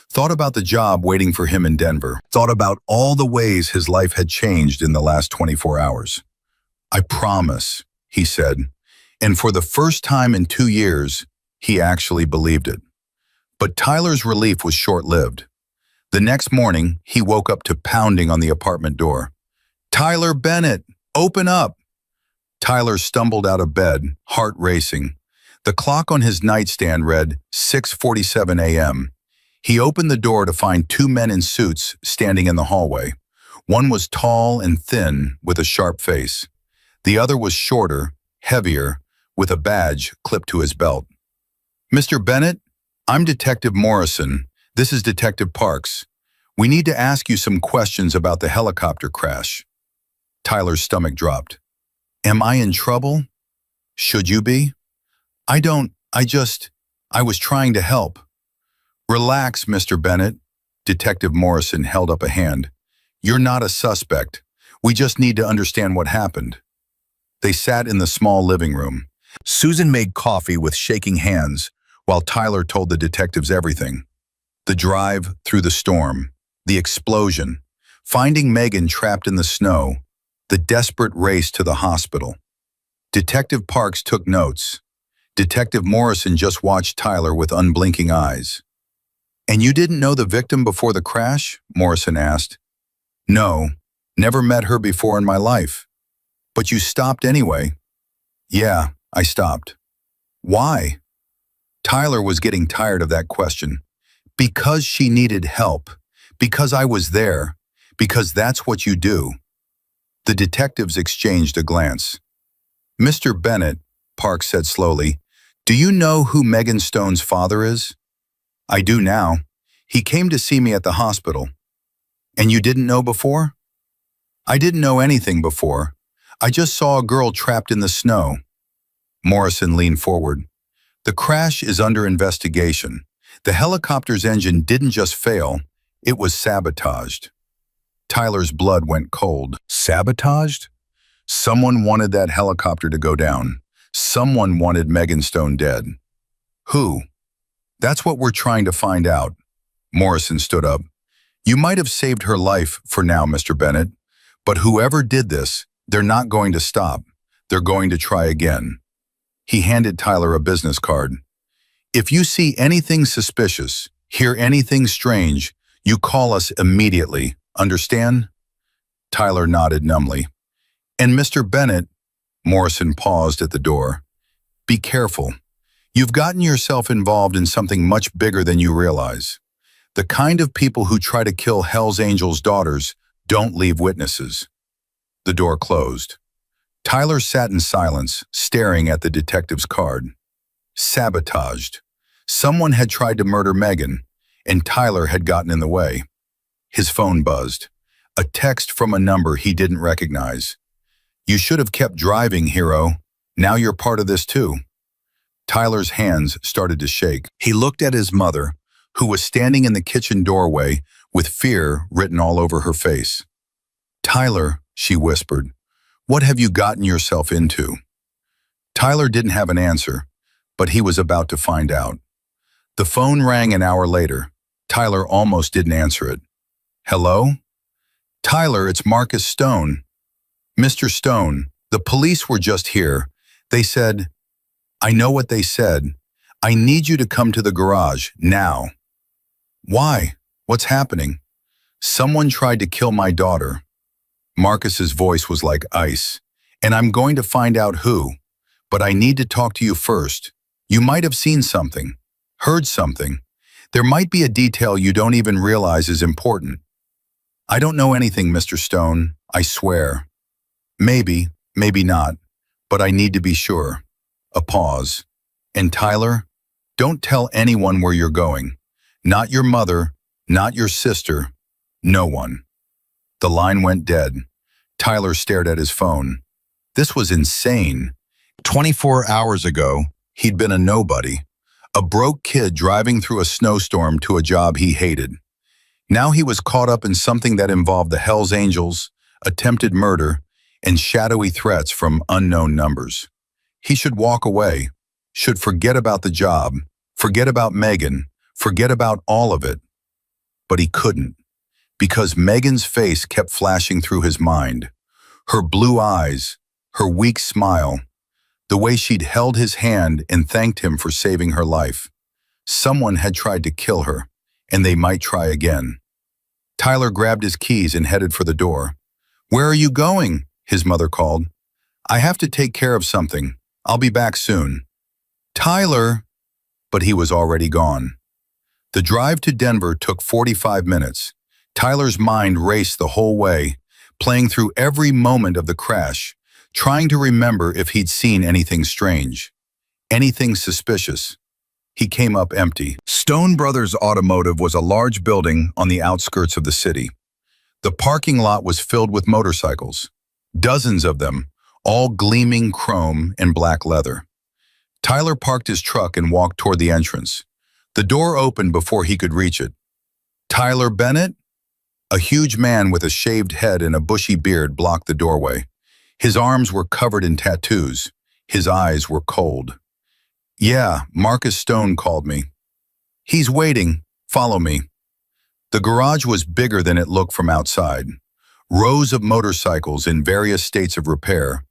Thought about the job waiting for him in Denver. Thought about all the ways his life had changed in the last 24 hours. I promise, he said. And for the first time in 2 years, he actually believed it. But Tyler's relief was short-lived. The next morning, he woke up to pounding on the apartment door. Tyler Bennett, open up! Tyler stumbled out of bed, heart racing. The clock on his nightstand read 6:47 a.m. He opened the door to find 2 men in suits standing in the hallway. One was tall and thin with a sharp face. The other was shorter, heavier, with a badge clipped to his belt. Mr. Bennett, I'm Detective Morrison. This is Detective Parks. We need to ask you some questions about the helicopter crash. Tyler's stomach dropped. Am I in trouble? Should you be? I was trying to help. Relax, Mr. Bennett. Detective Morrison held up a hand. You're not a suspect. We just need to understand what happened. They sat in the small living room. Susan made coffee with shaking hands while Tyler told the detectives everything. The drive through the storm, the explosion, finding Megan trapped in the snow, the desperate race to the hospital. Detective Parks took notes. Detective Morrison just watched Tyler with unblinking eyes. And you didn't know the victim before the crash? Morrison asked. No, never met her before in my life. But you stopped anyway. Yeah, I stopped. Why? Tyler was getting tired of that question. Because she needed help. Because I was there. Because that's what you do. The detectives exchanged a glance. Mr. Bennett, Parks said slowly, do you know who Megan Stone's father is? I do now. He came to see me at the hospital. And you didn't know before? I didn't know anything before. I just saw a girl trapped in the snow. Morrison leaned forward. The crash is under investigation. The helicopter's engine didn't just fail, it was sabotaged. Tyler's blood went cold. Sabotaged? Someone wanted that helicopter to go down. Someone wanted Megan Stone dead. Who? That's what we're trying to find out. Morrison stood up. You might have saved her life for now, Mr. Bennett, but whoever did this, they're not going to stop. They're going to try again. He handed Tyler a business card. If you see anything suspicious, hear anything strange, you call us immediately. Understand? Tyler nodded numbly. And Mr. Bennett, Morrison paused at the door. Be careful. You've gotten yourself involved in something much bigger than you realize. The kind of people who try to kill Hell's Angels' daughters don't leave witnesses. The door closed. Tyler sat in silence, staring at the detective's card. Sabotaged. Someone had tried to murder Megan, and Tyler had gotten in the way. His phone buzzed. A text from a number he didn't recognize. You should have kept driving, hero. Now you're part of this too. Tyler's hands started to shake. He looked at his mother, who was standing in the kitchen doorway with fear written all over her face. Tyler, she whispered, what have you gotten yourself into? Tyler didn't have an answer, but he was about to find out. The phone rang an hour later. Tyler almost didn't answer it. Hello? Tyler, it's Marcus Stone. Mr. Stone, the police were just here. They said, I know what they said. I need you to come to the garage, now. Why? What's happening? Someone tried to kill my daughter. Marcus's voice was like ice. And I'm going to find out who. But I need to talk to you first. You might have seen something, heard something. There might be a detail you don't even realize is important. I don't know anything, Mr. Stone, I swear. Maybe, maybe not, but I need to be sure. A pause. And Tyler, don't tell anyone where you're going. Not your mother, not your sister, no one. The line went dead. Tyler stared at his phone. This was insane. 24 hours ago, he'd been a nobody. A broke kid driving through a snowstorm to a job he hated. Now he was caught up in something that involved the Hell's Angels, attempted murder, and shadowy threats from unknown numbers. He should walk away, should forget about the job, forget about Megan, forget about all of it. But he couldn't, because Megan's face kept flashing through his mind. Her blue eyes, her weak smile, the way she'd held his hand and thanked him for saving her life. Someone had tried to kill her, and they might try again. Tyler grabbed his keys and headed for the door. Where are you going? His mother called. I have to take care of something. I'll be back soon. Tyler! But he was already gone. The drive to Denver took 45 minutes. Tyler's mind raced the whole way, playing through every moment of the crash, trying to remember if he'd seen anything strange, anything suspicious. He came up empty. Stone Brothers Automotive was a large building on the outskirts of the city. The parking lot was filled with motorcycles, dozens of them, all gleaming chrome and black leather. Tyler parked his truck and walked toward the entrance. The door opened before he could reach it. Tyler Bennett? A huge man with a shaved head and a bushy beard blocked the doorway. His arms were covered in tattoos. His eyes were cold. Yeah, Marcus Stone called me. He's waiting. Follow me. The garage was bigger than it looked from outside. Rows of motorcycles in various states of repair,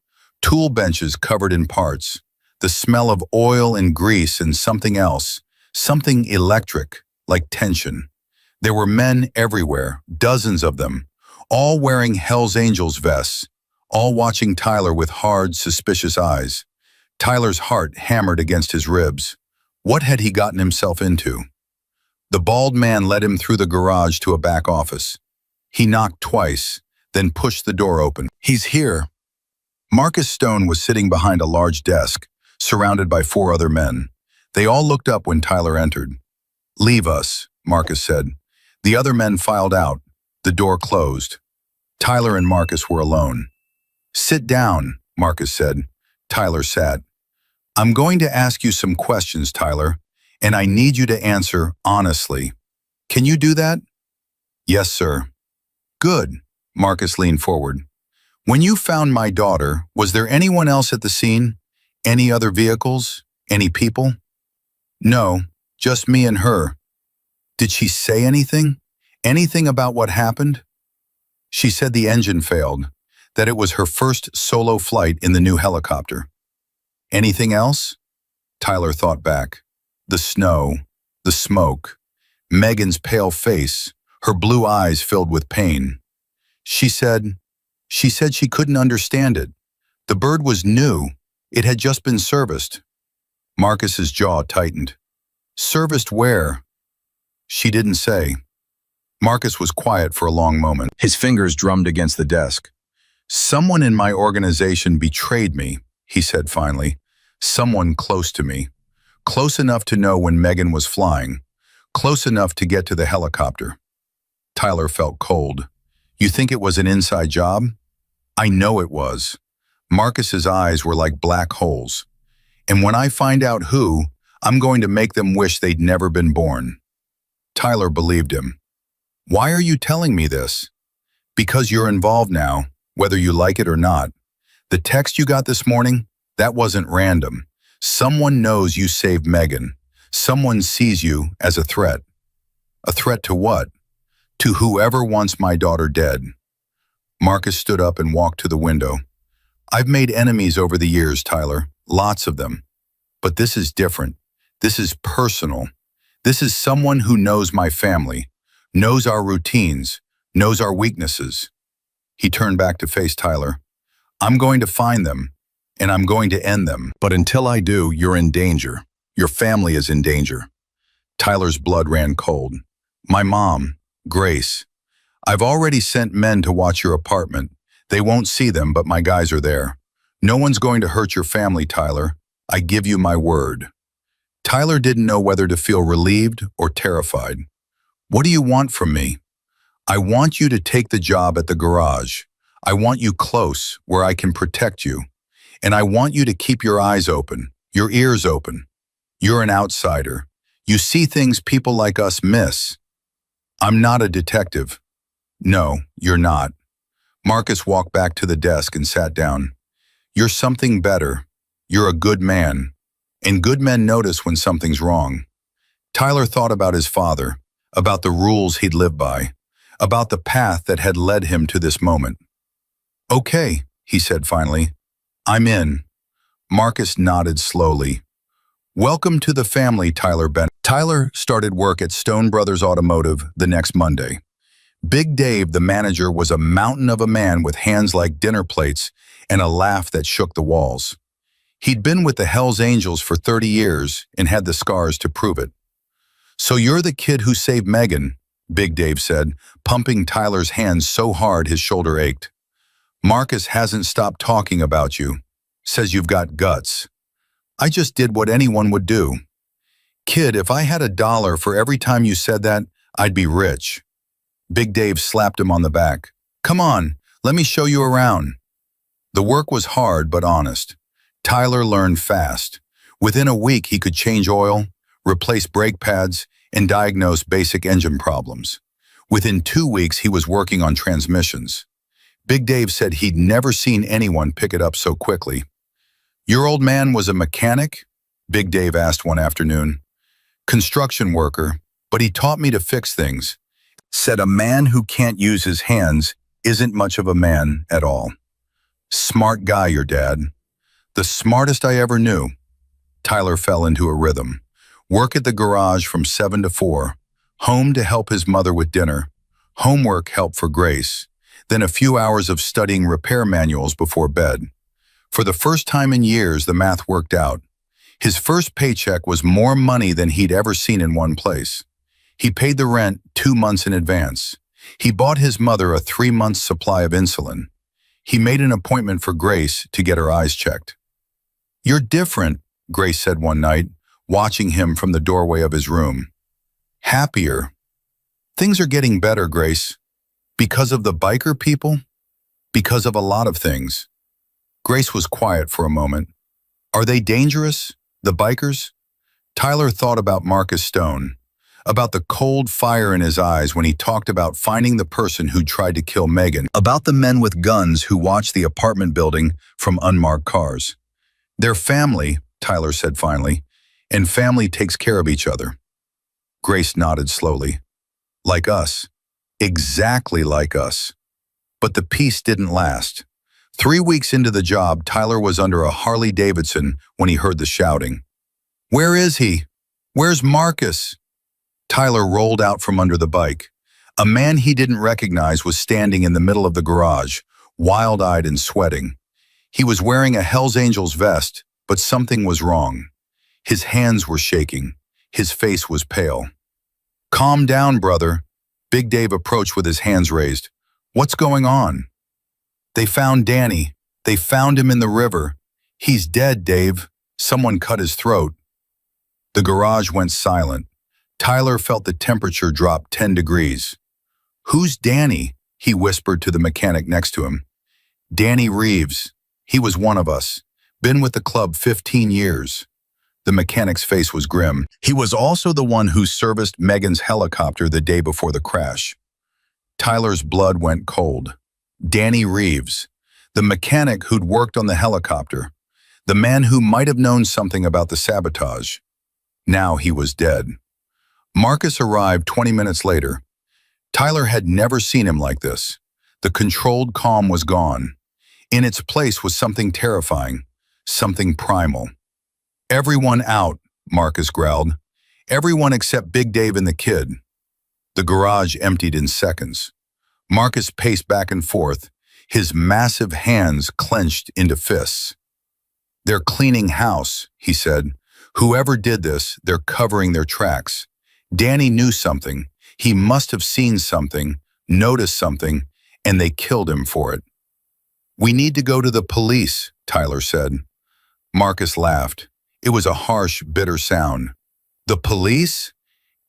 tool benches covered in parts, the smell of oil and grease and something else, something electric, like tension. There were men everywhere, dozens of them, all wearing Hell's Angels vests, all watching Tyler with hard, suspicious eyes. Tyler's heart hammered against his ribs. What had he gotten himself into? The bald man led him through the garage to a back office. He knocked twice, then pushed the door open. He's here. Marcus Stone was sitting behind a large desk, surrounded by 4 other men. They all looked up when Tyler entered. Leave us, Marcus said. The other men filed out. The door closed. Tyler and Marcus were alone. "Sit down," Marcus said. Tyler sat. "I'm going to ask you some questions, Tyler, and I need you to answer honestly. Can you do that?" "Yes, sir." "Good." Marcus leaned forward. "When you found my daughter, was there anyone else at the scene? Any other vehicles? Any people?" "No, just me and her." "Did she say anything? Anything about what happened?" "She said the engine failed, that it was her first solo flight in the new helicopter." "Anything else?" Tyler thought back. The snow, the smoke, Megan's pale face, her blue eyes filled with pain. She said she couldn't understand it. The bird was new. It had just been serviced." Marcus's jaw tightened. "Serviced where?" "She didn't say." Marcus was quiet for a long moment. His fingers drummed against the desk. "Someone in my organization betrayed me," he said finally. "Someone close to me. Close enough to know when Megan was flying. Close enough to get to the helicopter." Tyler felt cold. "You think it was an inside job?" "I know it was." Marcus's eyes were like black holes. "And when I find out who, I'm going to make them wish they'd never been born." Tyler believed him. "Why are you telling me this?" "Because you're involved now, whether you like it or not. The text you got this morning, that wasn't random. Someone knows you saved Megan. Someone sees you as a threat." "A threat to what?" "To whoever wants my daughter dead." Marcus stood up and walked to the window. "I've made enemies over the years, Tyler, lots of them. But this is different. This is personal. This is someone who knows my family, knows our routines, knows our weaknesses." He turned back to face Tyler. "I'm going to find them, and I'm going to end them. But until I do, you're in danger. Your family is in danger." Tyler's blood ran cold. "My mom, Grace. I've already sent men to watch your apartment. They won't see them, but my guys are there. No one's going to hurt your family, Tyler. I give you my word." Tyler didn't know whether to feel relieved or terrified. "What do you want from me?" "I want you to take the job at the garage. I want you close, where I can protect you. And I want you to keep your eyes open, your ears open. You're an outsider. You see things people like us miss." "I'm not a detective." "No, you're not." Marcus walked back to the desk and sat down. "You're something better. You're a good man. And good men notice when something's wrong." Tyler thought about his father, about the rules he'd lived by, about the path that had led him to this moment. "Okay," he said finally. "I'm in." Marcus nodded slowly. "Welcome to the family, Tyler Bennett." Tyler started work at Stone Brothers Automotive the next Monday. Big Dave, the manager, was a mountain of a man with hands like dinner plates and a laugh that shook the walls. He'd been with the Hells Angels for 30 years and had the scars to prove it. "So you're the kid who saved Megan," Big Dave said, pumping Tyler's hands so hard his shoulder ached. "Marcus hasn't stopped talking about you. Says you've got guts." "I just did what anyone would do." "Kid, if I had $1 for every time you said that, I'd be rich." Big Dave slapped him on the back. "Come on, let me show you around." The work was hard but honest. Tyler learned fast. Within a week, he could change oil, replace brake pads, and diagnose basic engine problems. Within 2 weeks, he was working on transmissions. Big Dave said he'd never seen anyone pick it up so quickly. "Your old man was a mechanic?" Big Dave asked one afternoon. "Construction worker, but he taught me to fix things. Said a man who can't use his hands isn't much of a man at all." "Smart guy, your dad." "The smartest I ever knew." Tyler fell into a rhythm. Work at the garage from 7 to 4. Home to help his mother with dinner. Homework help for Grace. Then a few hours of studying repair manuals before bed. For the first time in years, the math worked out. His first paycheck was more money than he'd ever seen in one place. He paid the rent 2 months in advance. He bought his mother a 3-month supply of insulin. He made an appointment for Grace to get her eyes checked. "You're different," Grace said one night, watching him from the doorway of his room. "Happier." "Things are getting better, Grace." "Because of the biker people?" Because of a lot of things. Grace was quiet for a moment. Are they dangerous, the bikers? Tyler thought about Marcus Stone, about the cold fire in his eyes when he talked about finding the person who tried to kill Megan, about the men with guns who watched the apartment building from unmarked cars. They're family, Tyler said finally, and family takes care of each other. Grace nodded slowly. Like us. Exactly like us. But the peace didn't last. 3 weeks into the job, Tyler was under a Harley Davidson when he heard the shouting. Where is he? Where's Marcus? Tyler rolled out from under the bike. A man he didn't recognize was standing in the middle of the garage, wild-eyed and sweating. He was wearing a Hell's Angels vest, but something was wrong. His hands were shaking. His face was pale. Calm down, brother. Big Dave approached with his hands raised. What's going on? They found Danny. They found him in the river. He's dead, Dave. Someone cut his throat. The garage went silent. Tyler felt the temperature drop 10 degrees. Who's Danny? He whispered to the mechanic next to him. Danny Reeves. He was one of us. Been with the club 15 years. The mechanic's face was grim. He was also the one who serviced Megan's helicopter the day before the crash. Tyler's blood went cold. Danny Reeves, the mechanic who'd worked on the helicopter, the man who might have known something about the sabotage. Now he was dead. Marcus arrived 20 minutes later. Tyler had never seen him like this. The controlled calm was gone. In its place was something terrifying, something primal. Everyone out, Marcus growled. Everyone except Big Dave and the kid. The garage emptied in seconds. Marcus paced back and forth, his massive hands clenched into fists. They're cleaning house, he said. Whoever did this, they're covering their tracks. Danny knew something. He must have seen something, noticed something, and they killed him for it. We need to go to the police, Tyler said. Marcus laughed. It was a harsh, bitter sound. The police?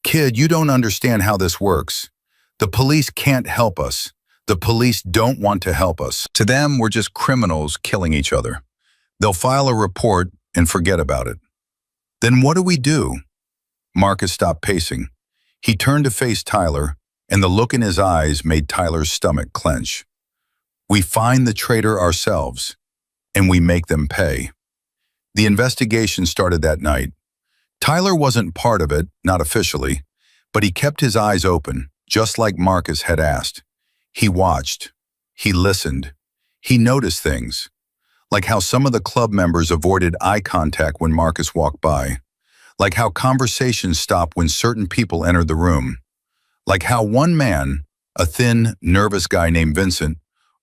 Kid, you don't understand how this works. The police can't help us. The police don't want to help us. To them, we're just criminals killing each other. They'll file a report and forget about it. Then what do we do? Marcus stopped pacing. He turned to face Tyler, and the look in his eyes made Tyler's stomach clench. We find the traitor ourselves, and we make them pay. The investigation started that night. Tyler wasn't part of it, not officially, but he kept his eyes open, just like Marcus had asked. He watched. He listened. He noticed things, like how some of the club members avoided eye contact when Marcus walked by, like how conversations stopped when certain people entered the room, like how one man, a thin, nervous guy named Vincent,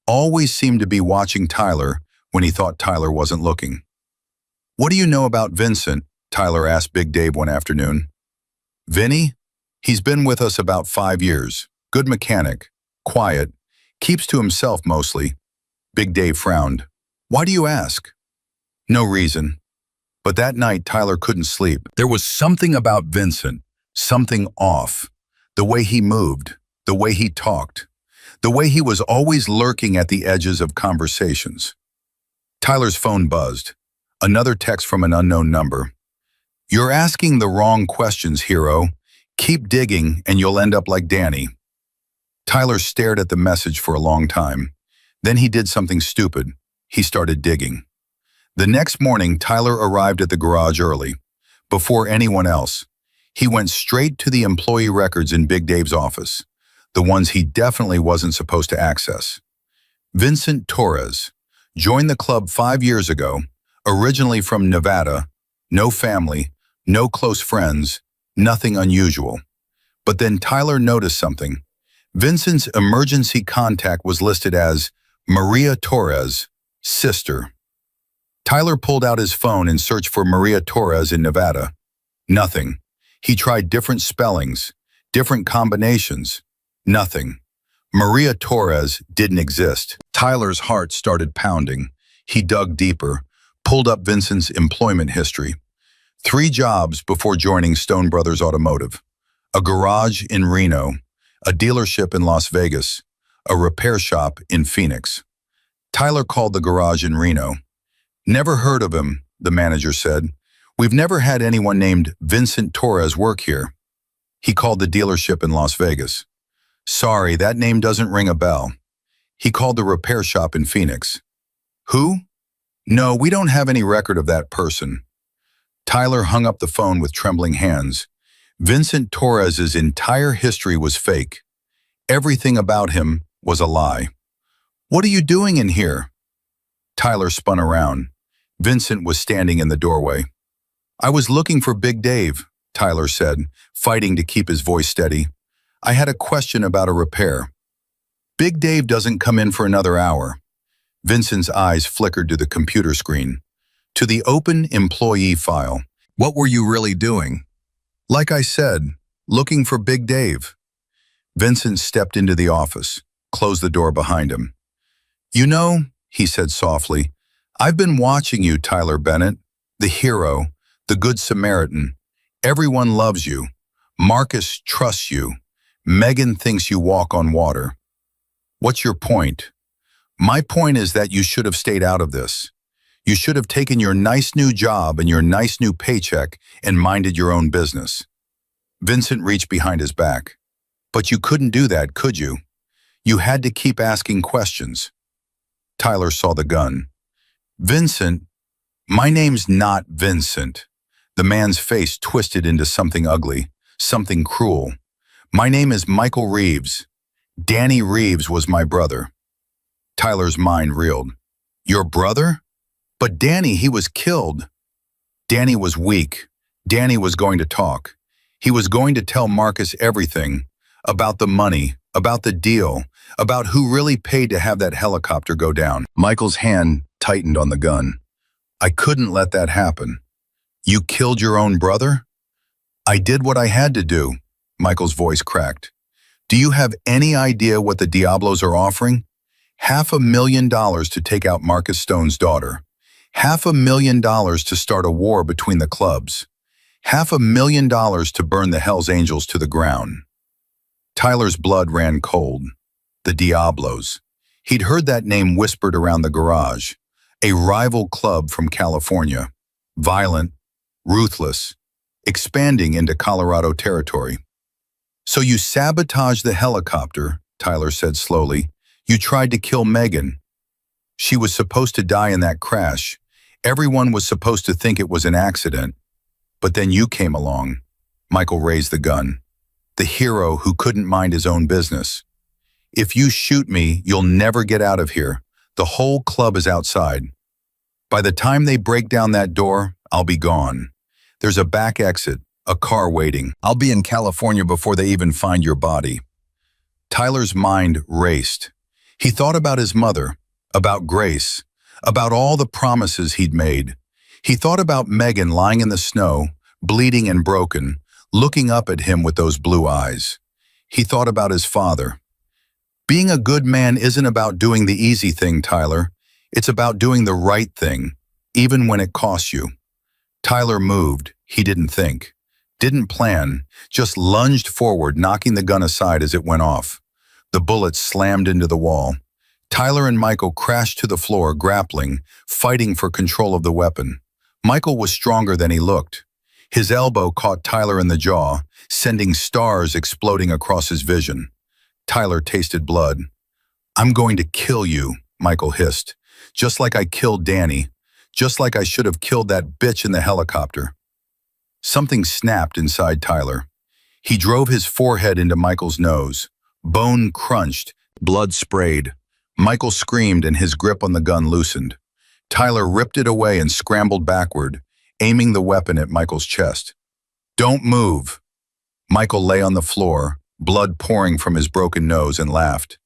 always seemed to be watching Tyler when he thought Tyler wasn't looking. What do you know about Vincent? Tyler asked Big Dave one afternoon. Vinny? He's been with us about 5 years. Good mechanic. Quiet. Keeps to himself mostly. Big Dave frowned. Why do you ask? No reason. But that night, Tyler couldn't sleep. There was something about Vincent. Something off. The way he moved. The way he talked. The way he was always lurking at the edges of conversations. Tyler's phone buzzed. Another text from an unknown number. You're asking the wrong questions, hero. Keep digging and you'll end up like Danny. Tyler stared at the message for a long time. Then he did something stupid. He started digging. The next morning, Tyler arrived at the garage early. Before anyone else, he went straight to the employee records in Big Dave's office, the ones he definitely wasn't supposed to access. Vincent Torres joined the club 5 years ago, originally from Nevada, no family, no close friends, nothing unusual. But then Tyler noticed something. Vincent's emergency contact was listed as Maria Torres, sister. Tyler pulled out his phone and searched for Maria Torres in Nevada. Nothing. He tried different spellings, different combinations. Nothing. Maria Torres didn't exist. Tyler's heart started pounding. He dug deeper, pulled up Vincent's employment history. 3 jobs before joining Stone Brothers Automotive. A garage in Reno, a dealership in Las Vegas, a repair shop in Phoenix. Tyler called the garage in Reno. Never heard of him, the manager said. We've never had anyone named Vincent Torres work here. He called the dealership in Las Vegas. Sorry, that name doesn't ring a bell. He called the repair shop in Phoenix. Who? No, we don't have any record of that person. Tyler hung up the phone with trembling hands. Vincent Torres's entire history was fake. Everything about him was a lie. What are you doing in here? Tyler spun around. Vincent was standing in the doorway. I was looking for Big Dave, Tyler said, fighting to keep his voice steady. I had a question about a repair. Big Dave doesn't come in for another hour. Vincent's eyes flickered to the computer screen. To the open employee file. What were you really doing? Like I said, looking for Big Dave. Vincent stepped into the office, closed the door behind him. You know, he said softly, I've been watching you, Tyler Bennett, the hero, the good Samaritan. Everyone loves you. Marcus trusts you. Megan thinks you walk on water. What's your point? My point is that you should have stayed out of this. You should have taken your nice new job and your nice new paycheck and minded your own business. Vincent reached behind his back. But you couldn't do that, could you? You had to keep asking questions. Tyler saw the gun. Vincent, my name's not Vincent. The man's face twisted into something ugly, something cruel. My name is Michael Reeves. Danny Reeves was my brother. Tyler's mind reeled. Your brother? But Danny, he was killed. Danny was weak. Danny was going to talk. He was going to tell Marcus everything. About the money, about the deal, about who really paid to have that helicopter go down. Michael's hand tightened on the gun. I couldn't let that happen. You killed your own brother? I did what I had to do. Michael's voice cracked. Do you have any idea what the Diablos are offering? $500,000 to take out Marcus Stone's daughter. $500,000 to start a war between the clubs. $500,000 to burn the Hells Angels to the ground. Tyler's blood ran cold. The Diablos. He'd heard that name whispered around the garage. A rival club from California. Violent, ruthless, expanding into Colorado territory. So you sabotaged the helicopter, Tyler said slowly. You tried to kill Megan. She was supposed to die in that crash. Everyone was supposed to think it was an accident. But then you came along. Michael raised the gun. The hero who couldn't mind his own business. If you shoot me, you'll never get out of here. The whole club is outside. By the time they break down that door, I'll be gone. There's a back exit, a car waiting. I'll be in California before they even find your body. Tyler's mind raced. He thought about his mother, about Grace, about all the promises he'd made. He thought about Megan lying in the snow, bleeding and broken, looking up at him with those blue eyes. He thought about his father. Being a good man isn't about doing the easy thing, Tyler. It's about doing the right thing, even when it costs you. Tyler moved. He didn't think, didn't plan, just lunged forward, knocking the gun aside as it went off. The bullet slammed into the wall. Tyler and Michael crashed to the floor, grappling, fighting for control of the weapon. Michael was stronger than he looked. His elbow caught Tyler in the jaw, sending stars exploding across his vision. Tyler tasted blood. I'm going to kill you, Michael hissed. Just like I killed Danny. Just like I should have killed that bitch in the helicopter. Something snapped inside Tyler. He drove his forehead into Michael's nose. Bone crunched, blood sprayed. Michael screamed and his grip on the gun loosened. Tyler ripped it away and scrambled backward, aiming the weapon at Michael's chest. Don't move. Michael lay on the floor, blood pouring from his broken nose, and laughed.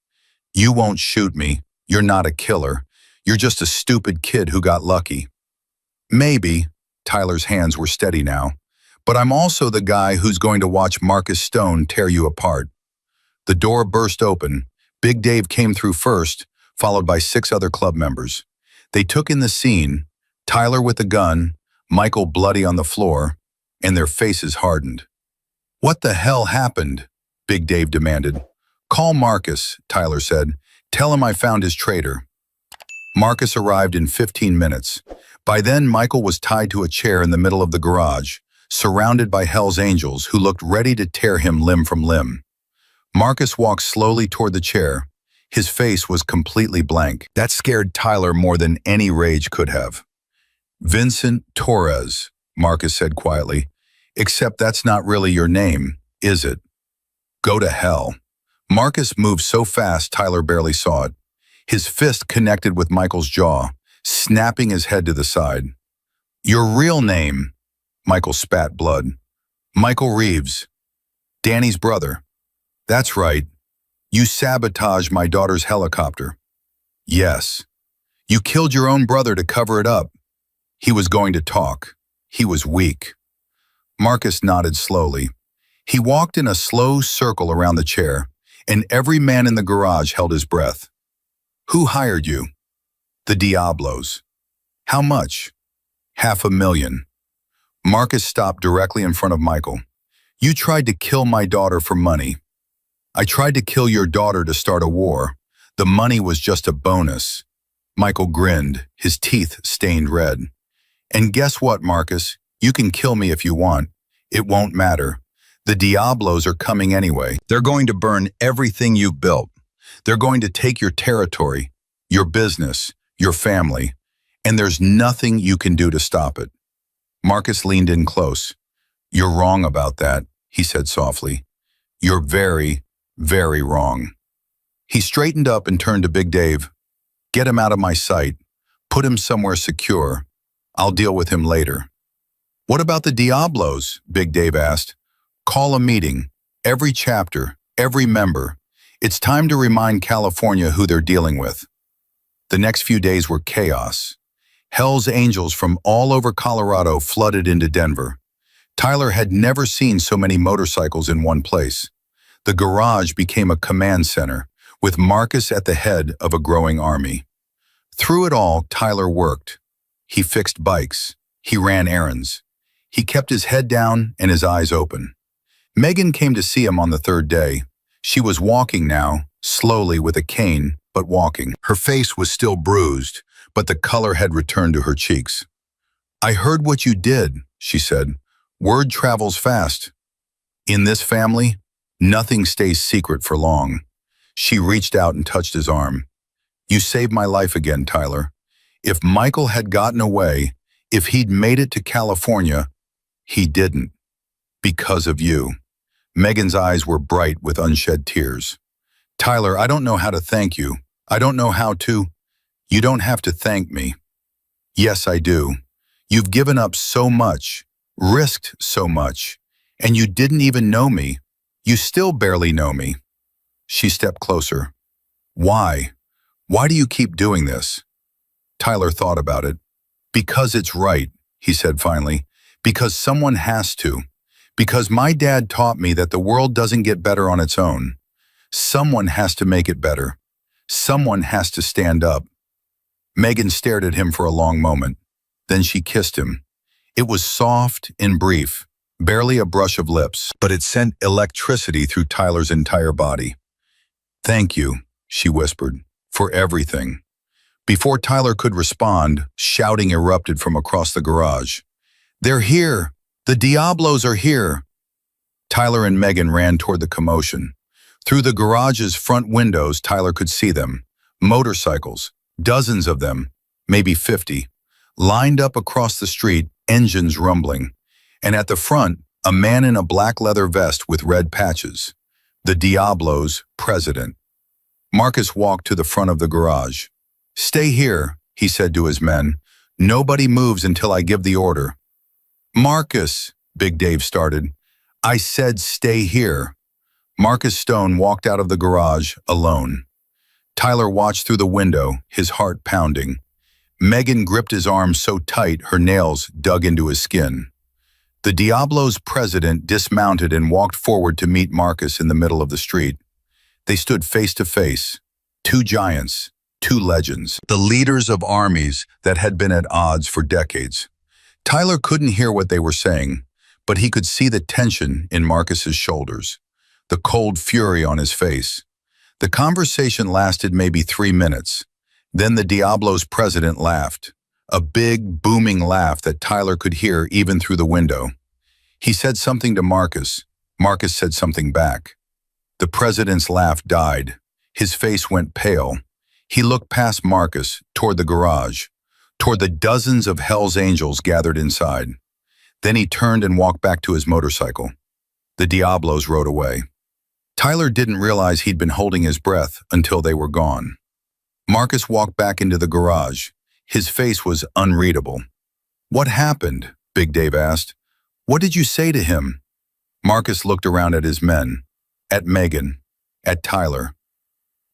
You won't shoot me. You're not a killer. You're just a stupid kid who got lucky. Maybe, Tyler's hands were steady now, but I'm also the guy who's going to watch Marcus Stone tear you apart. The door burst open. Big Dave came through first, followed by 6 other club members. They took in the scene, Tyler with the gun, Michael bloody on the floor, and their faces hardened. What the hell happened? Big Dave demanded. Call Marcus, Tyler said. Tell him I found his traitor. Marcus arrived in 15 minutes. By then, Michael was tied to a chair in the middle of the garage, surrounded by Hell's Angels who looked ready to tear him limb from limb. Marcus walked slowly toward the chair. His face was completely blank. That scared Tyler more than any rage could have. "Vincent Torres," Marcus said quietly. "Except that's not really your name, is it? Go to hell." Marcus moved so fast Tyler barely saw it. His fist connected with Michael's jaw, snapping his head to the side. "Your real name," Michael spat blood. "Michael Reeves, Danny's brother." "That's right. You sabotaged my daughter's helicopter." "Yes. You killed your own brother to cover it up." He was going to talk. He was weak. Marcus nodded slowly. He walked in a slow circle around the chair, and every man in the garage held his breath. "Who hired you?" "The Diablos." "How much?" "500,000. Marcus stopped directly in front of Michael. "You tried to kill my daughter for money." "I tried to kill your daughter to start a war. The money was just a bonus." Michael grinned, his teeth stained red. "And guess what, Marcus? You can kill me if you want. It won't matter. The Diablos are coming anyway. They're going to burn everything you've built. They're going to take your territory, your business, your family, and there's nothing you can do to stop it." Marcus leaned in close. "You're wrong about that," he said softly. "You're very, very wrong." He straightened up and turned to Big Dave. "Get him out of my sight. Put him somewhere secure. I'll deal with him later." "What about the Diablos?" Big Dave asked. "Call a meeting. Every chapter, every member. It's time to remind California who they're dealing with." The next few days were chaos. Hell's Angels from all over Colorado flooded into Denver. Tyler had never seen so many motorcycles in one place. The garage became a command center, with Marcus at the head of a growing army. Through it all, Tyler worked. He fixed bikes. He ran errands. He kept his head down and his eyes open. Megan came to see him on the third day. She was walking now, slowly with a cane, but walking. Her face was still bruised, but the color had returned to her cheeks. "I heard what you did," she said. "Word travels fast. In this family, nothing stays secret for long." She reached out and touched his arm. "You saved my life again, Tyler. If Michael had gotten away, if he'd made it to California, he didn't. Because of you." Megan's eyes were bright with unshed tears. "Tyler, I don't know how to thank you. I don't know how to—" "You don't have to thank me." "Yes, I do. You've given up so much, risked so much, and you didn't even know me. You still barely know me." She stepped closer. "Why? Why do you keep doing this?" Tyler thought about it. "Because it's right," he said finally. "Because someone has to. Because my dad taught me that the world doesn't get better on its own. Someone has to make it better. Someone has to stand up." Megan stared at him for a long moment. Then she kissed him. It was soft and brief, barely a brush of lips, but it sent electricity through Tyler's entire body. "Thank you," she whispered, "for everything." Before Tyler could respond, shouting erupted from across the garage. "They're here! The Diablos are here!" Tyler and Megan ran toward the commotion. Through the garage's front windows, Tyler could see them. Motorcycles, dozens of them, maybe 50, lined up across the street, engines rumbling. And at the front, a man in a black leather vest with red patches. The Diablos' president. Marcus walked to the front of the garage. "Stay here," he said to his men. "Nobody moves until I give the order." "Marcus," Big Dave started. "I said stay here." Marcus Stone walked out of the garage, alone. Tyler watched through the window, his heart pounding. Megan gripped his arm so tight her nails dug into his skin. The Diablo's president dismounted and walked forward to meet Marcus in the middle of the street. They stood face to face, two giants, two legends, the leaders of armies that had been at odds for decades. Tyler couldn't hear what they were saying, but he could see the tension in Marcus's shoulders, the cold fury on his face. The conversation lasted maybe 3 minutes. Then the Diablo's president laughed, a big, booming laugh that Tyler could hear even through the window. He said something to Marcus. Marcus said something back. The president's laugh died. His face went pale. He looked past Marcus, toward the garage, toward the dozens of Hell's Angels gathered inside. Then he turned and walked back to his motorcycle. The Diablos rode away. Tyler didn't realize he'd been holding his breath until they were gone. Marcus walked back into the garage. His face was unreadable. "What happened?" Big Dave asked. "What did you say to him?" Marcus looked around at his men, at Megan, at Tyler.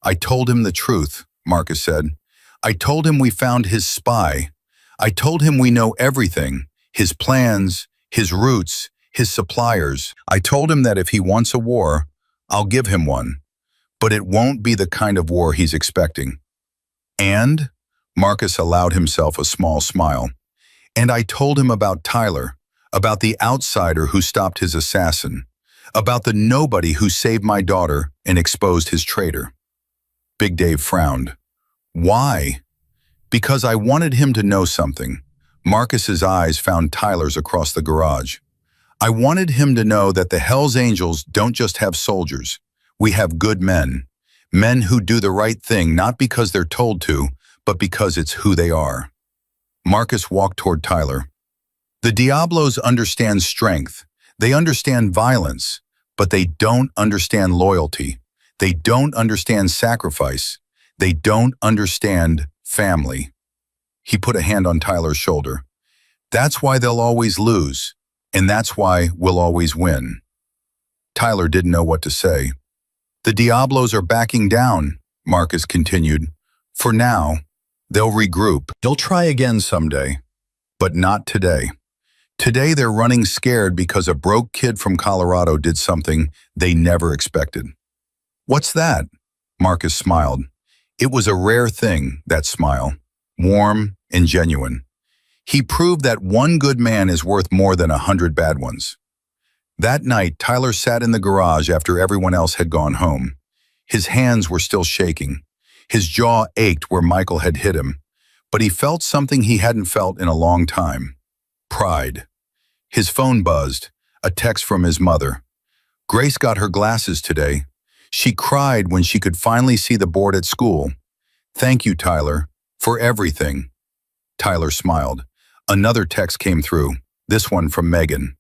"I told him the truth," Marcus said. "I told him we found his spy. I told him we know everything, his plans, his routes, his suppliers. I told him that if he wants a war, I'll give him one, but it won't be the kind of war he's expecting." "And?" Marcus allowed himself a small smile. "And I told him about Tyler, about the outsider who stopped his assassin, about the nobody who saved my daughter and exposed his traitor." Big Dave frowned. "Why?" "Because I wanted him to know something." Marcus's eyes found Tyler's across the garage. "I wanted him to know that the Hell's Angels don't just have soldiers. We have good men. Men who do the right thing not because they're told to, but because it's who they are." Marcus walked toward Tyler. "The Diablos understand strength. They understand violence, but they don't understand loyalty. They don't understand sacrifice. They don't understand family." He put a hand on Tyler's shoulder. "That's why they'll always lose, and that's why we'll always win." Tyler didn't know what to say. "The Diablos are backing down," Marcus continued. "For now, they'll regroup. They'll try again someday, but not today. Today they're running scared because a broke kid from Colorado did something they never expected." "What's that?" Marcus smiled. It was a rare thing, that smile, warm and genuine. He proved that one good man is worth more than 100 bad ones. That night, Tyler sat in the garage after everyone else had gone home. His hands were still shaking. His jaw ached where Michael had hit him, but he felt something he hadn't felt in a long time. Pride. His phone buzzed, a text from his mother. "Grace got her glasses today. She cried when she could finally see the board at school. Thank you, Tyler, for everything." Tyler smiled. Another text came through, this one from Megan.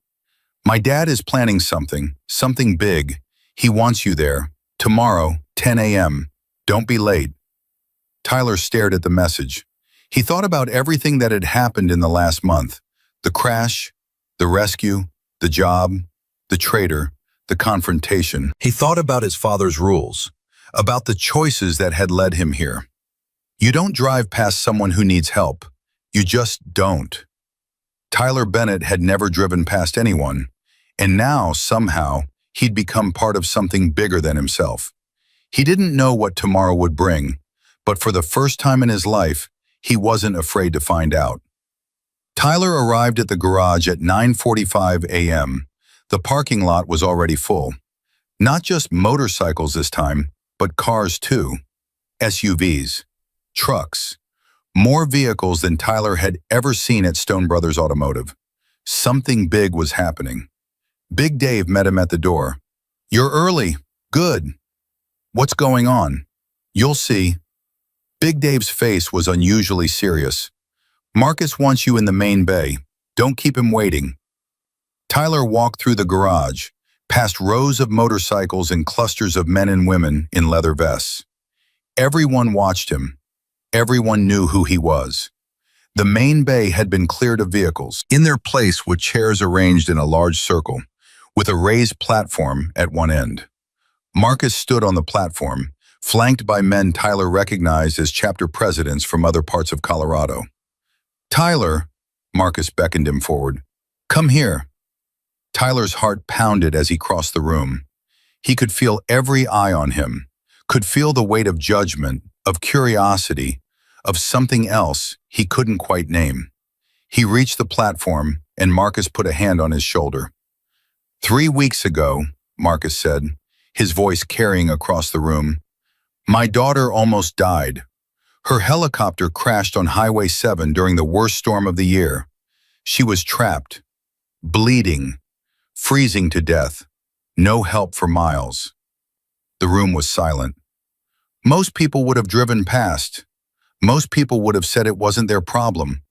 "My dad is planning something big. He wants you there. Tomorrow, 10 a.m. Don't be late." Tyler stared at the message. He thought about everything that had happened in the last month. The crash, the rescue, the job, the traitor, the confrontation. He thought about his father's rules, about the choices that had led him here. You don't drive past someone who needs help. You just don't. Tyler Bennett had never driven past anyone, and now, somehow, he'd become part of something bigger than himself. He didn't know what tomorrow would bring, but for the first time in his life, he wasn't afraid to find out. Tyler arrived at the garage at 9:45 a.m. The parking lot was already full. Not just motorcycles this time, but cars too. SUVs, trucks, more vehicles than Tyler had ever seen at Stone Brothers Automotive. Something big was happening. Big Dave met him at the door. "You're early. Good. What's going on?" "You'll see." Big Dave's face was unusually serious. "Marcus wants you in the main bay. Don't keep him waiting." Tyler walked through the garage, past rows of motorcycles and clusters of men and women in leather vests. Everyone watched him. Everyone knew who he was. The main bay had been cleared of vehicles. In their place were chairs arranged in a large circle, with a raised platform at one end. Marcus stood on the platform, flanked by men Tyler recognized as chapter presidents from other parts of Colorado. "Tyler," Marcus beckoned him forward. "Come here." Tyler's heart pounded as he crossed the room. He could feel every eye on him, could feel the weight of judgment, of curiosity, of something else he couldn't quite name. He reached the platform, and Marcus put a hand on his shoulder. "3 weeks ago," Marcus said, his voice carrying across the room, "my daughter almost died. Her helicopter crashed on Highway 7 during the worst storm of the year. She was trapped, bleeding, freezing to death. No help for miles. The room was silent. Most people would have driven past. Most people would have said it wasn't their problem.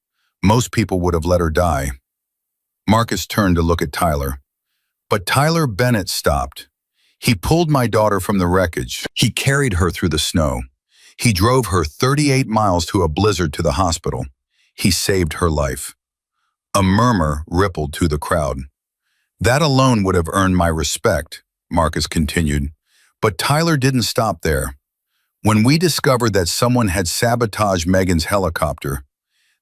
Most people would have let her die. Marcus turned to look at Tyler. But Tyler Bennett stopped. He pulled my daughter from the wreckage. He carried her through the snow. He drove her 38 miles to a blizzard to the hospital. He saved her life. A murmur rippled through the crowd. That alone would have earned my respect, Marcus continued. But Tyler didn't stop there. When we discovered that someone had sabotaged Megan's helicopter,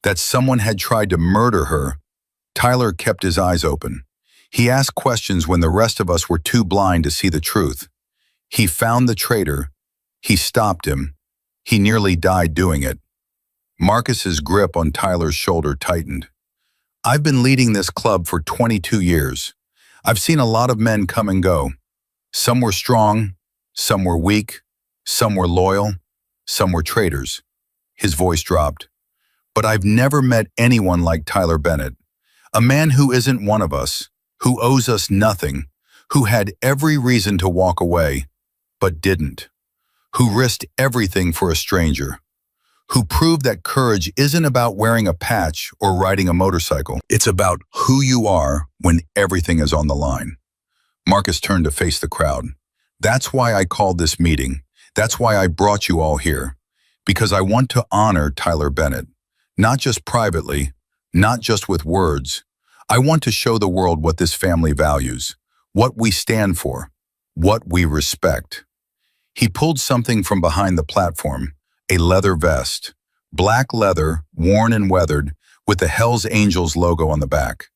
that someone had tried to murder her, Tyler kept his eyes open. He asked questions when the rest of us were too blind to see the truth. He found the traitor. He stopped him. He nearly died doing it. Marcus's grip on Tyler's shoulder tightened. I've been leading this club for 22 years. I've seen a lot of men come and go. Some were strong, some were weak, some were loyal, some were traitors. His voice dropped. But I've never met anyone like Tyler Bennett. A man who isn't one of us, who owes us nothing, who had every reason to walk away, but didn't. Who risked everything for a stranger, who proved that courage isn't about wearing a patch or riding a motorcycle. It's about who you are when everything is on the line. Marcus turned to face the crowd. That's why I called this meeting. That's why I brought you all here. Because I want to honor Tyler Bennett. Not just privately, not just with words. I want to show the world what this family values, what we stand for, what we respect. He pulled something from behind the platform, a leather vest, black leather, worn and weathered, with the Hells Angels logo on the back.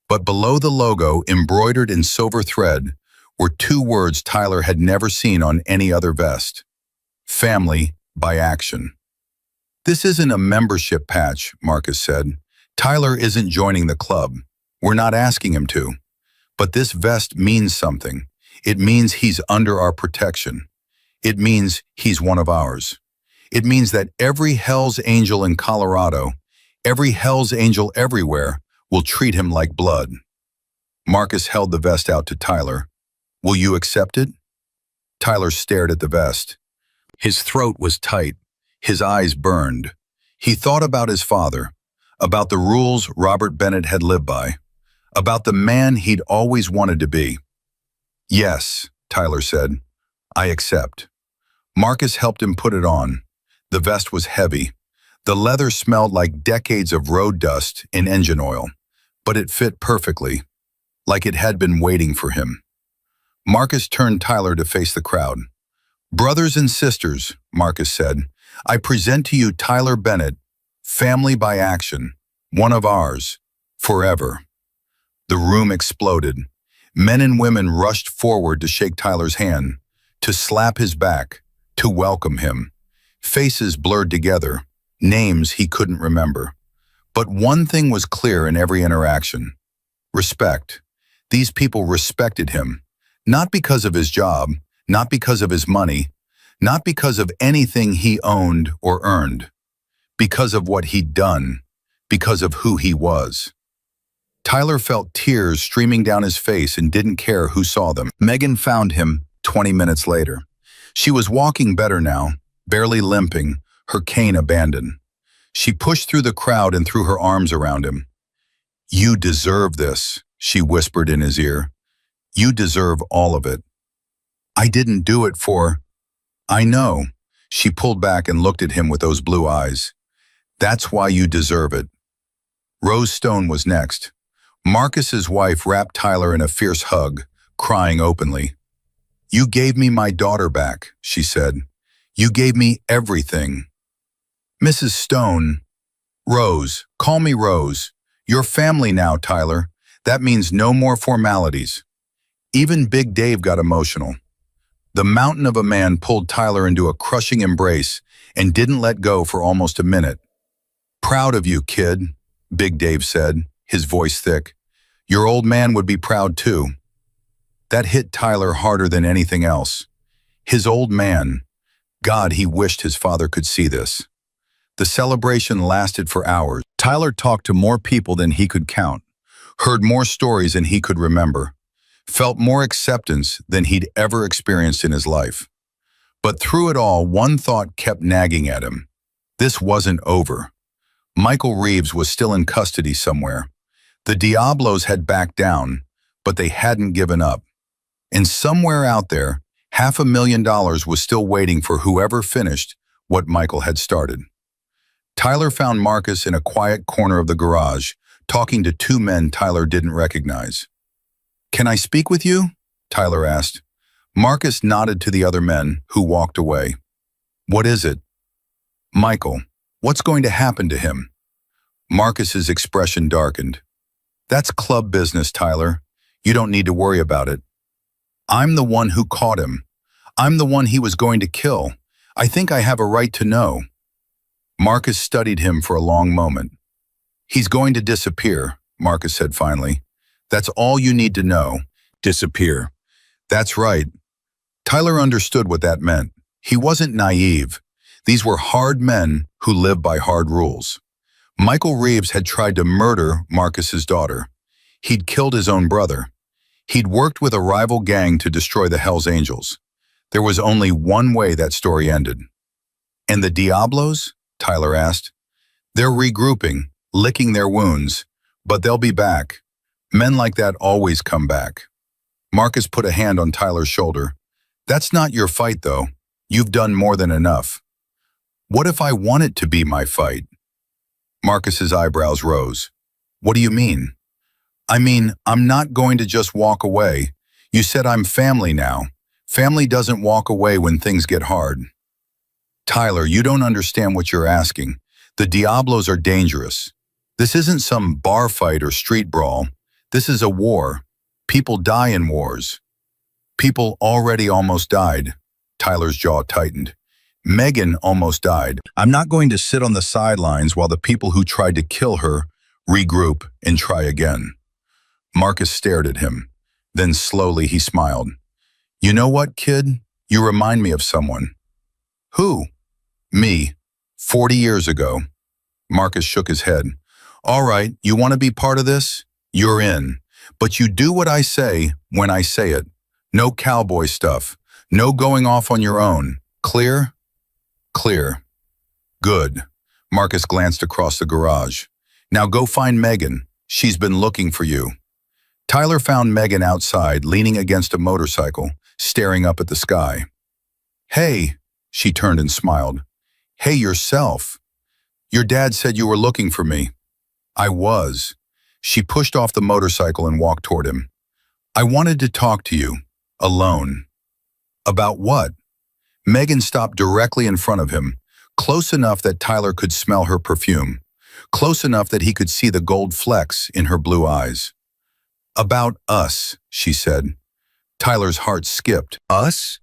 But below the logo, embroidered in silver thread, were two words Tyler had never seen on any other vest. Family by action. This isn't a membership patch, Marcus said. Tyler isn't joining the club. We're not asking him to. But this vest means something. It means he's under our protection. It means he's one of ours. It means that every Hells Angel in Colorado, every Hells Angel everywhere, will treat him like blood. Marcus held the vest out to Tyler. Will you accept it? Tyler stared at the vest. His throat was tight. His eyes burned. He thought about his father, about the rules Robert Bennett had lived by, about the man he'd always wanted to be. Yes, Tyler said. I accept. Marcus helped him put it on. The vest was heavy. The leather smelled like decades of road dust and engine oil, but it fit perfectly, like it had been waiting for him. Marcus turned Tyler to face the crowd. Brothers and sisters, Marcus said, I present to you Tyler Bennett, family by action, one of ours, forever. The room exploded. Men and women rushed forward to shake Tyler's hand, to slap his back, to welcome him. Faces blurred together, names he couldn't remember. But one thing was clear in every interaction. Respect. These people respected him, not because of his job, not because of his money, not because of anything he owned or earned, because of what he'd done, because of who he was. Tyler felt tears streaming down his face and didn't care who saw them. Megan found him 20 minutes later. She was walking better now, barely limping, her cane abandoned. She pushed through the crowd and threw her arms around him. You deserve this, she whispered in his ear. You deserve all of it. I didn't do it for... I know. She pulled back and looked at him with those blue eyes. That's why you deserve it. Rose Stone was next. Marcus's wife wrapped Tyler in a fierce hug, crying openly. You gave me my daughter back, she said. You gave me everything. Mrs. Stone. Rose, call me Rose. You're family now, Tyler. That means no more formalities. Even Big Dave got emotional. The mountain of a man pulled Tyler into a crushing embrace and didn't let go for almost a minute. Proud of you, kid, Big Dave said, his voice thick. Your old man would be proud too. That hit Tyler harder than anything else. His old man. God, he wished his father could see this. The celebration lasted for hours. Tyler talked to more people than he could count, heard more stories than he could remember, felt more acceptance than he'd ever experienced in his life. But through it all, one thought kept nagging at him. This wasn't over. Michael Reeves was still in custody somewhere. The Diablos had backed down, but they hadn't given up. And somewhere out there, $500,000 was still waiting for whoever finished what Michael had started. Tyler found Marcus in a quiet corner of the garage, talking to two men Tyler didn't recognize. "Can I speak with you?" Tyler asked. Marcus nodded to the other men, who walked away. "What is it?" "Michael, what's going to happen to him?" Marcus's expression darkened. "That's club business, Tyler. You don't need to worry about it. I'm the one who caught him. I'm the one he was going to kill. I think I have a right to know." Marcus studied him for a long moment. "He's going to disappear," Marcus said finally. "That's all you need to know. Disappear." That's right. Tyler understood what that meant. He wasn't naive. These were hard men who lived by hard rules. Michael Reeves had tried to murder Marcus's daughter. He'd killed his own brother. He'd worked with a rival gang to destroy the Hells Angels. There was only one way that story ended. "And the Diablos?" Tyler asked. "They're regrouping, licking their wounds, but they'll be back. Men like that always come back." Marcus put a hand on Tyler's shoulder. "That's not your fight, though. You've done more than enough." "What if I want it to be my fight?" Marcus's eyebrows rose. "What do you mean?" "I mean, I'm not going to just walk away. You said I'm family now. Family doesn't walk away when things get hard." "Tyler, you don't understand what you're asking. The Diablos are dangerous. This isn't some bar fight or street brawl. This is a war. People die in wars." "People already almost died." Tyler's jaw tightened. "Megan almost died. I'm not going to sit on the sidelines while the people who tried to kill her regroup and try again." Marcus stared at him. Then slowly he smiled. "You know what, kid? You remind me of someone." "Who?" "Me. 40 years ago." Marcus shook his head. "All right, you want to be part of this? You're in. But you do what I say when I say it. No cowboy stuff. No going off on your own. Clear?" "Clear." "Good." Marcus glanced across the garage. "Now go find Megan. She's been looking for you." Tyler found Megan outside, leaning against a motorcycle, staring up at the sky. "Hey," she turned and smiled. "Hey, yourself. Your dad said you were looking for me." "I was." She pushed off the motorcycle and walked toward him. "I wanted to talk to you, alone." "About what?" Megan stopped directly in front of him, close enough that Tyler could smell her perfume, close enough that he could see the gold flecks in her blue eyes. "About us," she said. Tyler's heart skipped. "Us?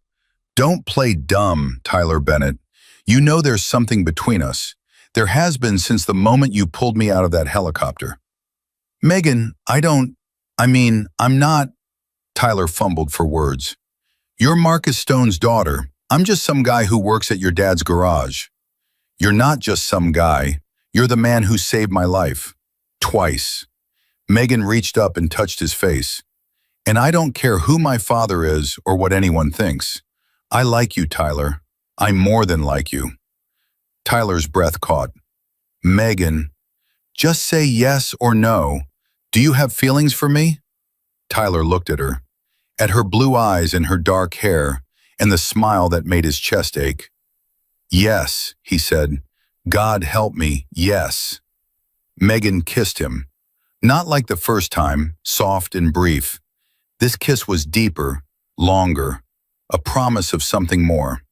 Don't play dumb, Tyler Bennett. You know there's something between us. There has been since the moment you pulled me out of that helicopter." "Megan, I'm not..." Tyler fumbled for words. "You're Marcus Stone's daughter. I'm just some guy who works at your dad's garage." "You're not just some guy. You're the man who saved my life. Twice." Megan reached up and touched his face. "And I don't care who my father is or what anyone thinks. I like you, Tyler. I'm more than like you." Tyler's breath caught. "Megan, just say yes or no. Do you have feelings for me?" Tyler looked at her blue eyes and her dark hair, and the smile that made his chest ache. "Yes," he said. "God help me, yes." Megan kissed him. Not like the first time, soft and brief. This kiss was deeper, longer, a promise of something more.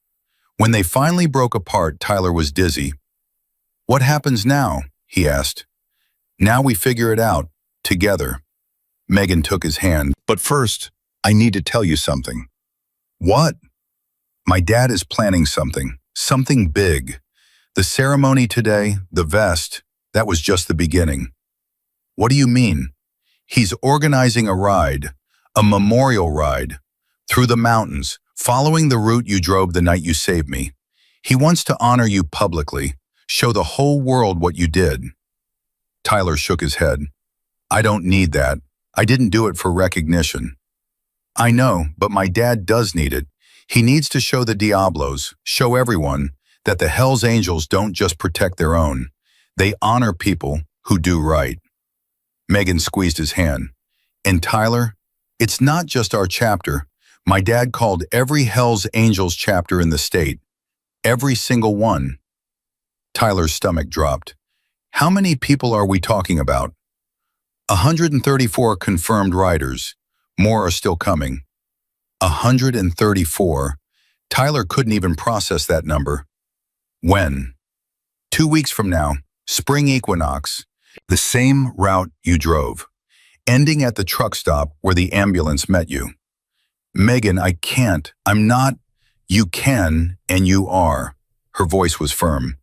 When they finally broke apart, Tyler was dizzy. "What happens now?" he asked. "Now we figure it out, together." Megan took his hand. "But first, I need to tell you something." "What?" "My dad is planning something big. The ceremony today, the vest, that was just the beginning." "What do you mean?" "He's organizing a ride, a memorial ride, through the mountains, following the route you drove the night you saved me. He wants to honor you publicly, Show the whole world what you did. Tyler shook his head. I don't need that. I didn't do it for recognition. I know, but my dad does need it. He needs to show the Diablos, show everyone, that the Hells Angels don't just protect their own. They honor people who do right. Megan squeezed his hand. And Tyler, it's not just our chapter. My dad called every Hells Angels chapter in the state. Every single one. Tyler's stomach dropped. How many people are we talking about? 134 confirmed riders. More are still coming. 134. Tyler couldn't even process that number. When? 2 weeks from now, spring equinox, the same route you drove, ending at the truck stop where the ambulance met you. Megan, I can't. I'm not. You can, and you are. Her voice was firm.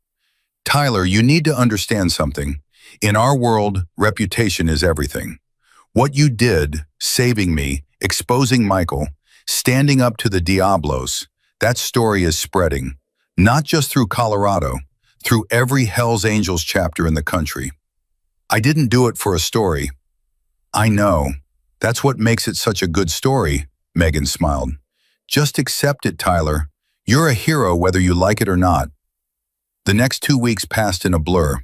Tyler, you need to understand something. In our world, reputation is everything. What you did, saving me, exposing Michael, standing up to the Diablos, that story is spreading, not just through Colorado, through every Hells Angels chapter in the country. I didn't do it for a story. I know. That's what makes it such a good story, Megan smiled. Just accept it, Tyler. You're a hero whether you like it or not. The next 2 weeks passed in a blur.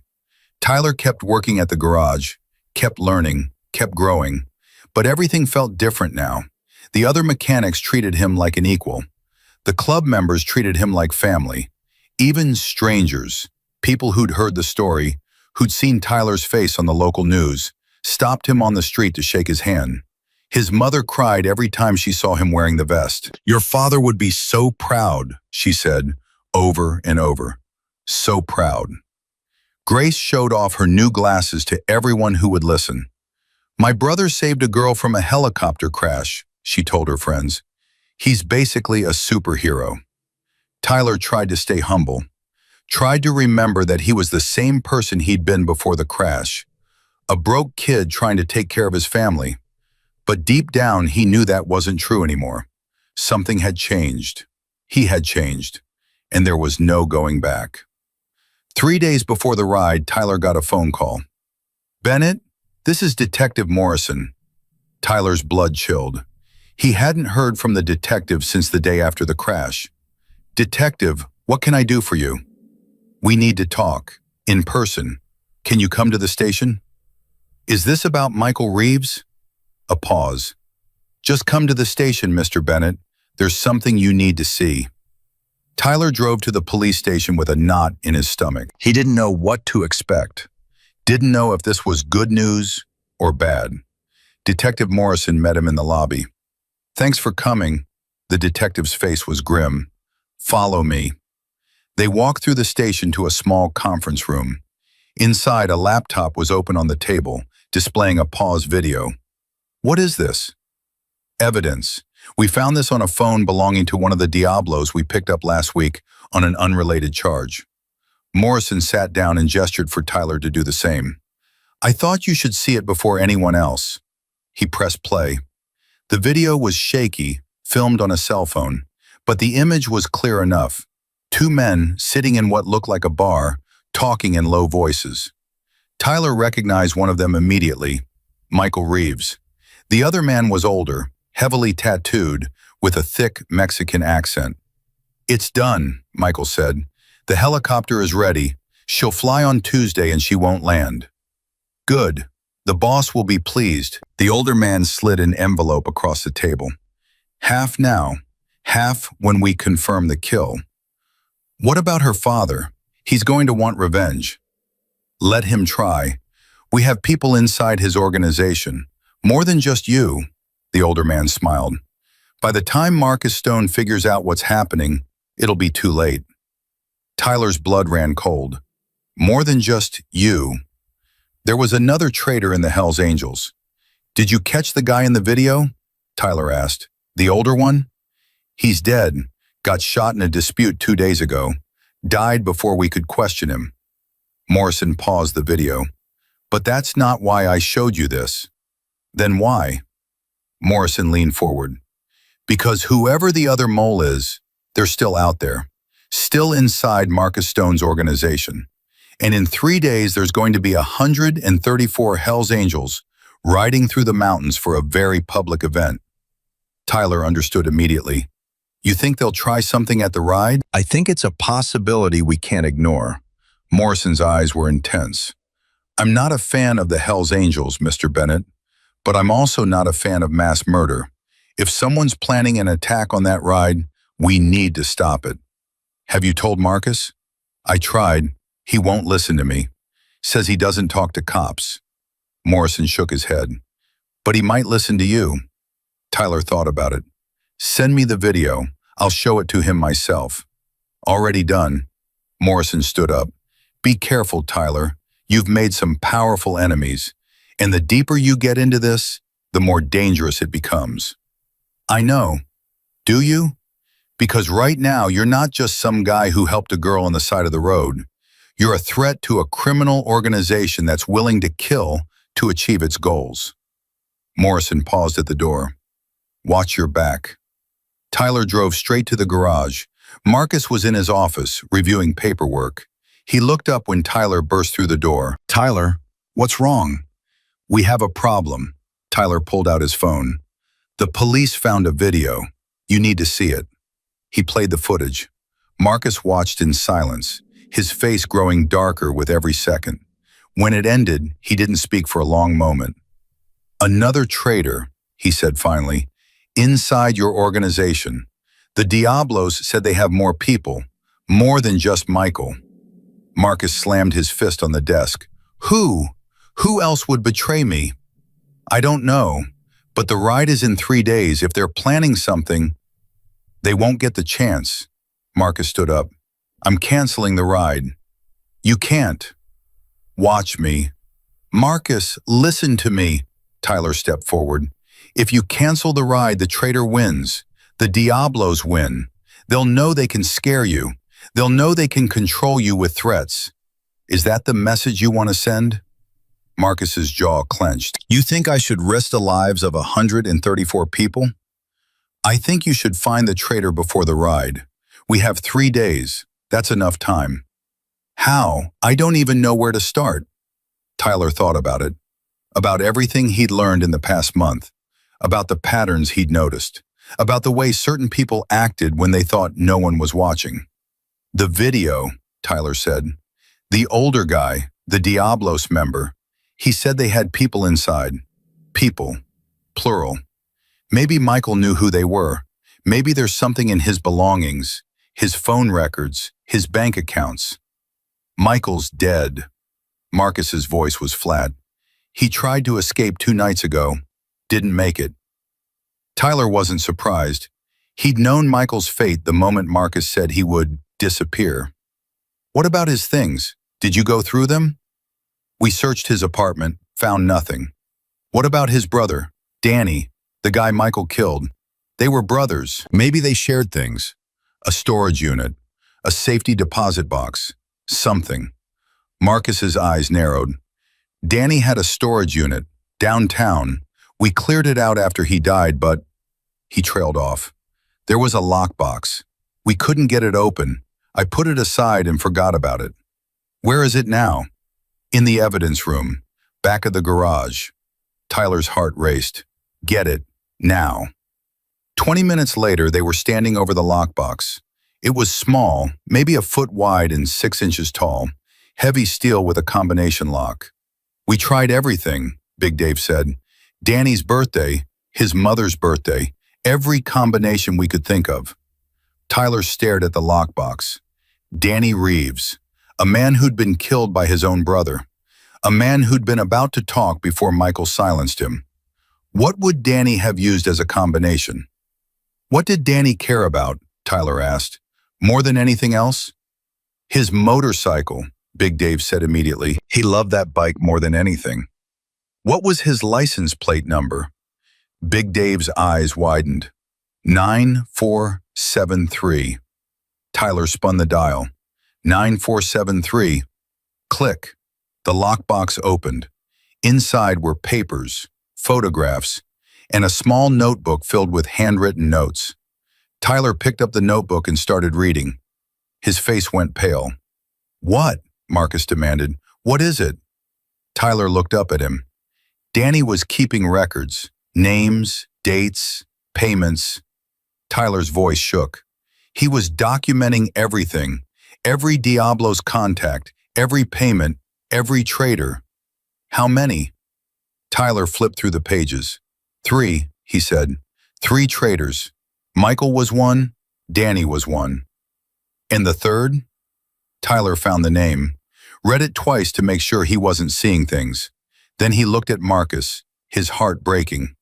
Tyler kept working at the garage, kept learning, kept growing, but everything felt different now. The other mechanics treated him like an equal. The club members treated him like family. Even strangers, people who'd heard the story, who'd seen Tyler's face on the local news, stopped him on the street to shake his hand. His mother cried every time she saw him wearing the vest. Your father would be so proud, she said, over and over. So proud. Grace showed off her new glasses to everyone who would listen. My brother saved a girl from a helicopter crash, she told her friends. He's basically a superhero. Tyler tried to stay humble, tried to remember that he was the same person he'd been before the crash, a broke kid trying to take care of his family. But deep down, he knew that wasn't true anymore. Something had changed. He had changed, and there was no going back. 3 days before the ride, Tyler got a phone call. Bennett, this is Detective Morrison. Tyler's blood chilled. He hadn't heard from the detective since the day after the crash. Detective, what can I do for you? We need to talk, in person. Can you come to the station? Is this about Michael Reeves? A pause. Just come to the station, Mr. Bennett. There's something you need to see. Tyler drove to the police station with a knot in his stomach. He didn't know what to expect. Didn't know if this was good news or bad. Detective Morrison met him in the lobby. Thanks for coming. The detective's face was grim. Follow me. They walked through the station to a small conference room. Inside, a laptop was open on the table, displaying a pause video. What is this? Evidence. We found this on a phone belonging to one of the Diablos we picked up last week on an unrelated charge. Morrison sat down and gestured for Tyler to do the same. I thought you should see it before anyone else. He pressed play. The video was shaky, filmed on a cell phone, but the image was clear enough. 2 men sitting in what looked like a bar, talking in low voices. Tyler recognized one of them immediately, Michael Reeves. The other man was older, heavily tattooed, with a thick Mexican accent. It's done, Michael said. The helicopter is ready. She'll fly on Tuesday and she won't land. Good. The boss will be pleased. The older man slid an envelope across the table. Half now, half when we confirm the kill. What about her father? He's going to want revenge. Let him try. We have people inside his organization. More than just you. The older man smiled. By the time Marcus Stone figures out what's happening, it'll be too late. Tyler's blood ran cold. More than just you. There was another traitor in the Hells Angels. Did you catch the guy in the video? Tyler asked. The older one? He's dead. Got shot in a dispute 2 days ago. Died before we could question him. Morrison paused the video. But that's not why I showed you this. Then why? Morrison leaned forward. Because whoever the other mole is, they're still out there. Still inside Marcus Stone's organization. And in 3 days, there's going to be 134 Hell's Angels riding through the mountains for a very public event. Tyler understood immediately. You think they'll try something at the ride? I think it's a possibility we can't ignore. Morrison's eyes were intense. I'm not a fan of the Hell's Angels, Mr. Bennett, but I'm also not a fan of mass murder. If someone's planning an attack on that ride, we need to stop it. Have you told Marcus? I tried. He won't listen to me. Says he doesn't talk to cops. Morrison shook his head. But he might listen to you. Tyler thought about it. Send me the video. I'll show it to him myself. Already done. Morrison stood up. Be careful, Tyler. You've made some powerful enemies. And the deeper you get into this, the more dangerous it becomes. I know. Do you? Because right now, you're not just some guy who helped a girl on the side of the road. You're a threat to a criminal organization that's willing to kill to achieve its goals. Morrison paused at the door. Watch your back. Tyler drove straight to the garage. Marcus was in his office, reviewing paperwork. He looked up when Tyler burst through the door. Tyler, what's wrong? We have a problem. Tyler pulled out his phone. The police found a video. You need to see it. He played the footage. Marcus watched in silence, his face growing darker with every second. When it ended, he didn't speak for a long moment. Another traitor, he said finally, inside your organization. The Diablos said they have more people, more than just Michael. Marcus slammed his fist on the desk. Who? Who else would betray me? I don't know, but the ride is in 3 days. If they're planning something, they won't get the chance. Marcus stood up. I'm canceling the ride. You can't. Watch me. Marcus, listen to me. Tyler stepped forward. If you cancel the ride, the traitor wins. The Diablos win. They'll know they can scare you. They'll know they can control you with threats. Is that the message you want to send? Marcus's jaw clenched. You think I should risk the lives of 134 people? I think you should find the traitor before the ride. We have 3 days. That's enough time. How? I don't even know where to start. Tyler thought about it. About everything he'd learned in the past month. About the patterns he'd noticed. About the way certain people acted when they thought no one was watching. The video, Tyler said. The older guy, the Diablos member, he said they had people inside. People. Plural. Maybe Michael knew who they were. Maybe there's something in his belongings, his phone records, his bank accounts. Michael's dead. Marcus's voice was flat. He tried to escape 2 nights ago. Didn't make it. Tyler wasn't surprised. He'd known Michael's fate the moment Marcus said he would disappear. What about his things? Did you go through them? We searched his apartment, found nothing. What about his brother, Danny, the guy Michael killed? They were brothers. Maybe they shared things. A storage unit, a safety deposit box, something. Marcus's eyes narrowed. Danny had a storage unit, downtown. We cleared it out after he died, but he trailed off. There was a lockbox. We couldn't get it open. I put it aside and forgot about it. Where is it now? In the evidence room, back of the garage. Tyler's heart raced. Get it, now. 20 minutes later, they were standing over the lockbox. It was small, maybe a foot wide and 6 inches tall, heavy steel with a combination lock. We tried everything, Big Dave said. Danny's birthday, his mother's birthday, every combination we could think of. Tyler stared at the lockbox. Danny Reeves, a man who'd been killed by his own brother, a man who'd been about to talk before Michael silenced him. What would Danny have used as a combination? What did Danny care about? Tyler asked. More than anything else? His motorcycle, Big Dave said immediately. He loved that bike more than anything. What was his license plate number? Big Dave's eyes widened. 9473. Tyler spun the dial. 9473. Click. The lockbox opened. Inside were papers, photographs, and a small notebook filled with handwritten notes. Tyler picked up the notebook and started reading. His face went pale. What? Marcus demanded. What is it? Tyler looked up at him. Danny was keeping records, names, dates, payments. Tyler's voice shook. He was documenting everything, every Diablo's contact, every payment, every trader. How many? Tyler flipped through the pages. 3, he said. 3 traders. Michael was one, Danny was one. And the third? Tyler found the name, read it twice to make sure he wasn't seeing things. Then he looked at Marcus, his heart breaking.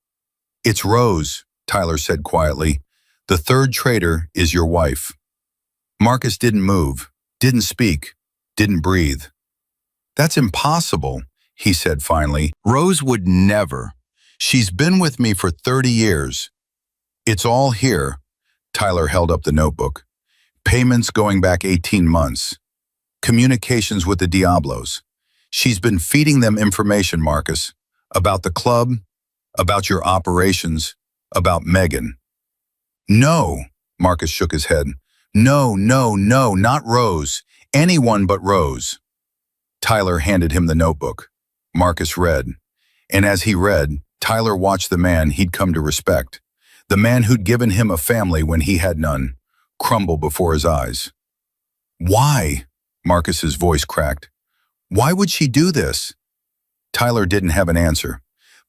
It's Rose, Tyler said quietly. The third trader is your wife. Marcus didn't move, didn't speak, didn't breathe. That's impossible, he said finally. Rose would never. She's been with me for 30 years. It's all here. Tyler held up the notebook. Payments going back 18 months. Communications with the Diablos. She's been feeding them information, Marcus, about the club, about your operations, about Megan. No, Marcus shook his head. No, not Rose. Anyone but Rose. Tyler handed him the notebook. Marcus read. And as he read, Tyler watched the man he'd come to respect, the man who'd given him a family when he had none, crumble before his eyes. Why? Marcus's voice cracked. Why would she do this? Tyler didn't have an answer,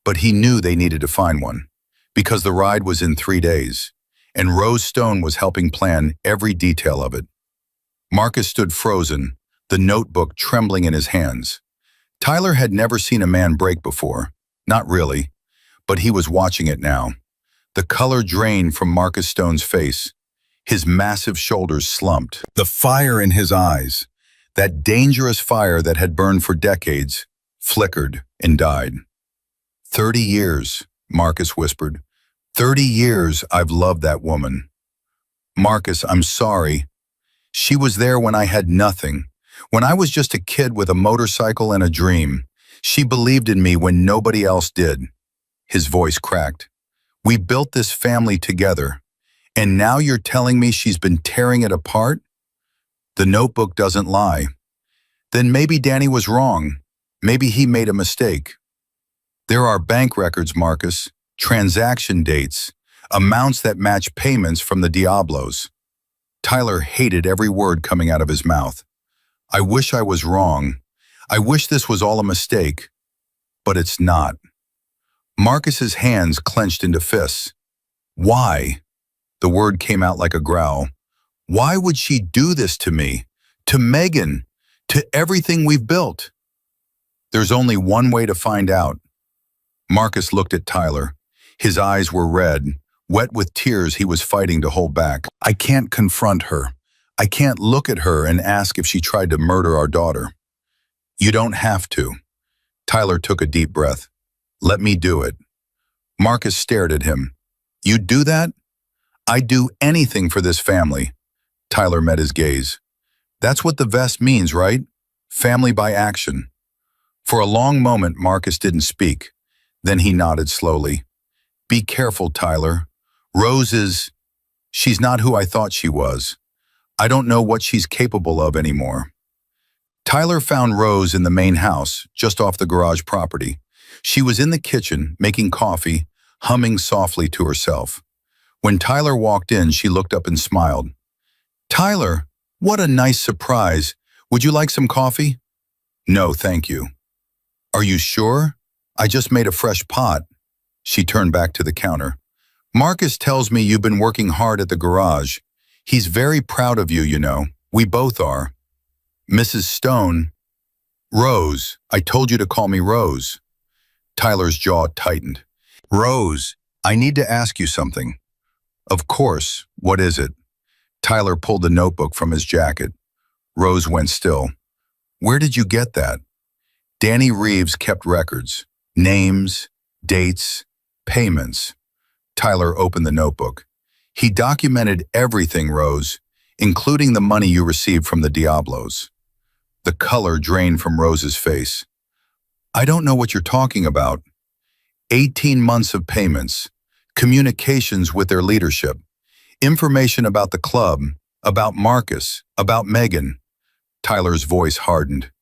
but he knew they needed to find one, because the ride was in 3 days, and Rose Stone was helping plan every detail of it. Marcus stood frozen, the notebook trembling in his hands. Tyler had never seen a man break before, not really, but he was watching it now. The color drained from Marcus Stone's face. His massive shoulders slumped. The fire in his eyes, that dangerous fire that had burned for decades, flickered and died. 30 years, Marcus whispered. 30 years I've loved that woman. Marcus, I'm sorry. She was there when I had nothing, when I was just a kid with a motorcycle and a dream. She believed in me when nobody else did. His voice cracked. We built this family together, and now you're telling me she's been tearing it apart? The notebook doesn't lie. Then maybe Danny was wrong. Maybe he made a mistake. There are bank records, Marcus, transaction dates, amounts that match payments from the Diablos. Tyler hated every word coming out of his mouth. I wish I was wrong. I wish this was all a mistake. But it's not. Marcus's hands clenched into fists. Why? The word came out like a growl. Why would she do this to me? To Megan? To everything we've built? There's only one way to find out. Marcus looked at Tyler. His eyes were red, wet with tears he was fighting to hold back. I can't confront her. I can't look at her and ask if she tried to murder our daughter. You don't have to. Tyler took a deep breath. Let me do it. Marcus stared at him. You'd do that? I'd do anything for this family. Tyler met his gaze. That's what the vest means, right? Family by action. For a long moment, Marcus didn't speak. Then he nodded slowly. Be careful, Tyler. Rose is... She's not who I thought she was. I don't know what she's capable of anymore. Tyler found Rose in the main house, just off the garage property. She was in the kitchen, making coffee, humming softly to herself. When Tyler walked in, she looked up and smiled. Tyler, what a nice surprise. Would you like some coffee? No, thank you. Are you sure? I just made a fresh pot. She turned back to the counter. Marcus tells me you've been working hard at the garage. He's very proud of you, you know. We both are. Mrs. Stone. Rose, I told you to call me Rose. Tyler's jaw tightened. Rose, I need to ask you something. Of course, what is it? Tyler pulled the notebook from his jacket. Rose went still. Where did you get that? Danny Reeves kept records, names, dates, payments. Tyler opened the notebook. He documented everything, Rose, including the money you received from the Diablos. The color drained from Rose's face. I don't know what you're talking about. 18 months of payments, communications with their leadership, information about the club, about Marcus, about Megan. Tyler's voice hardened.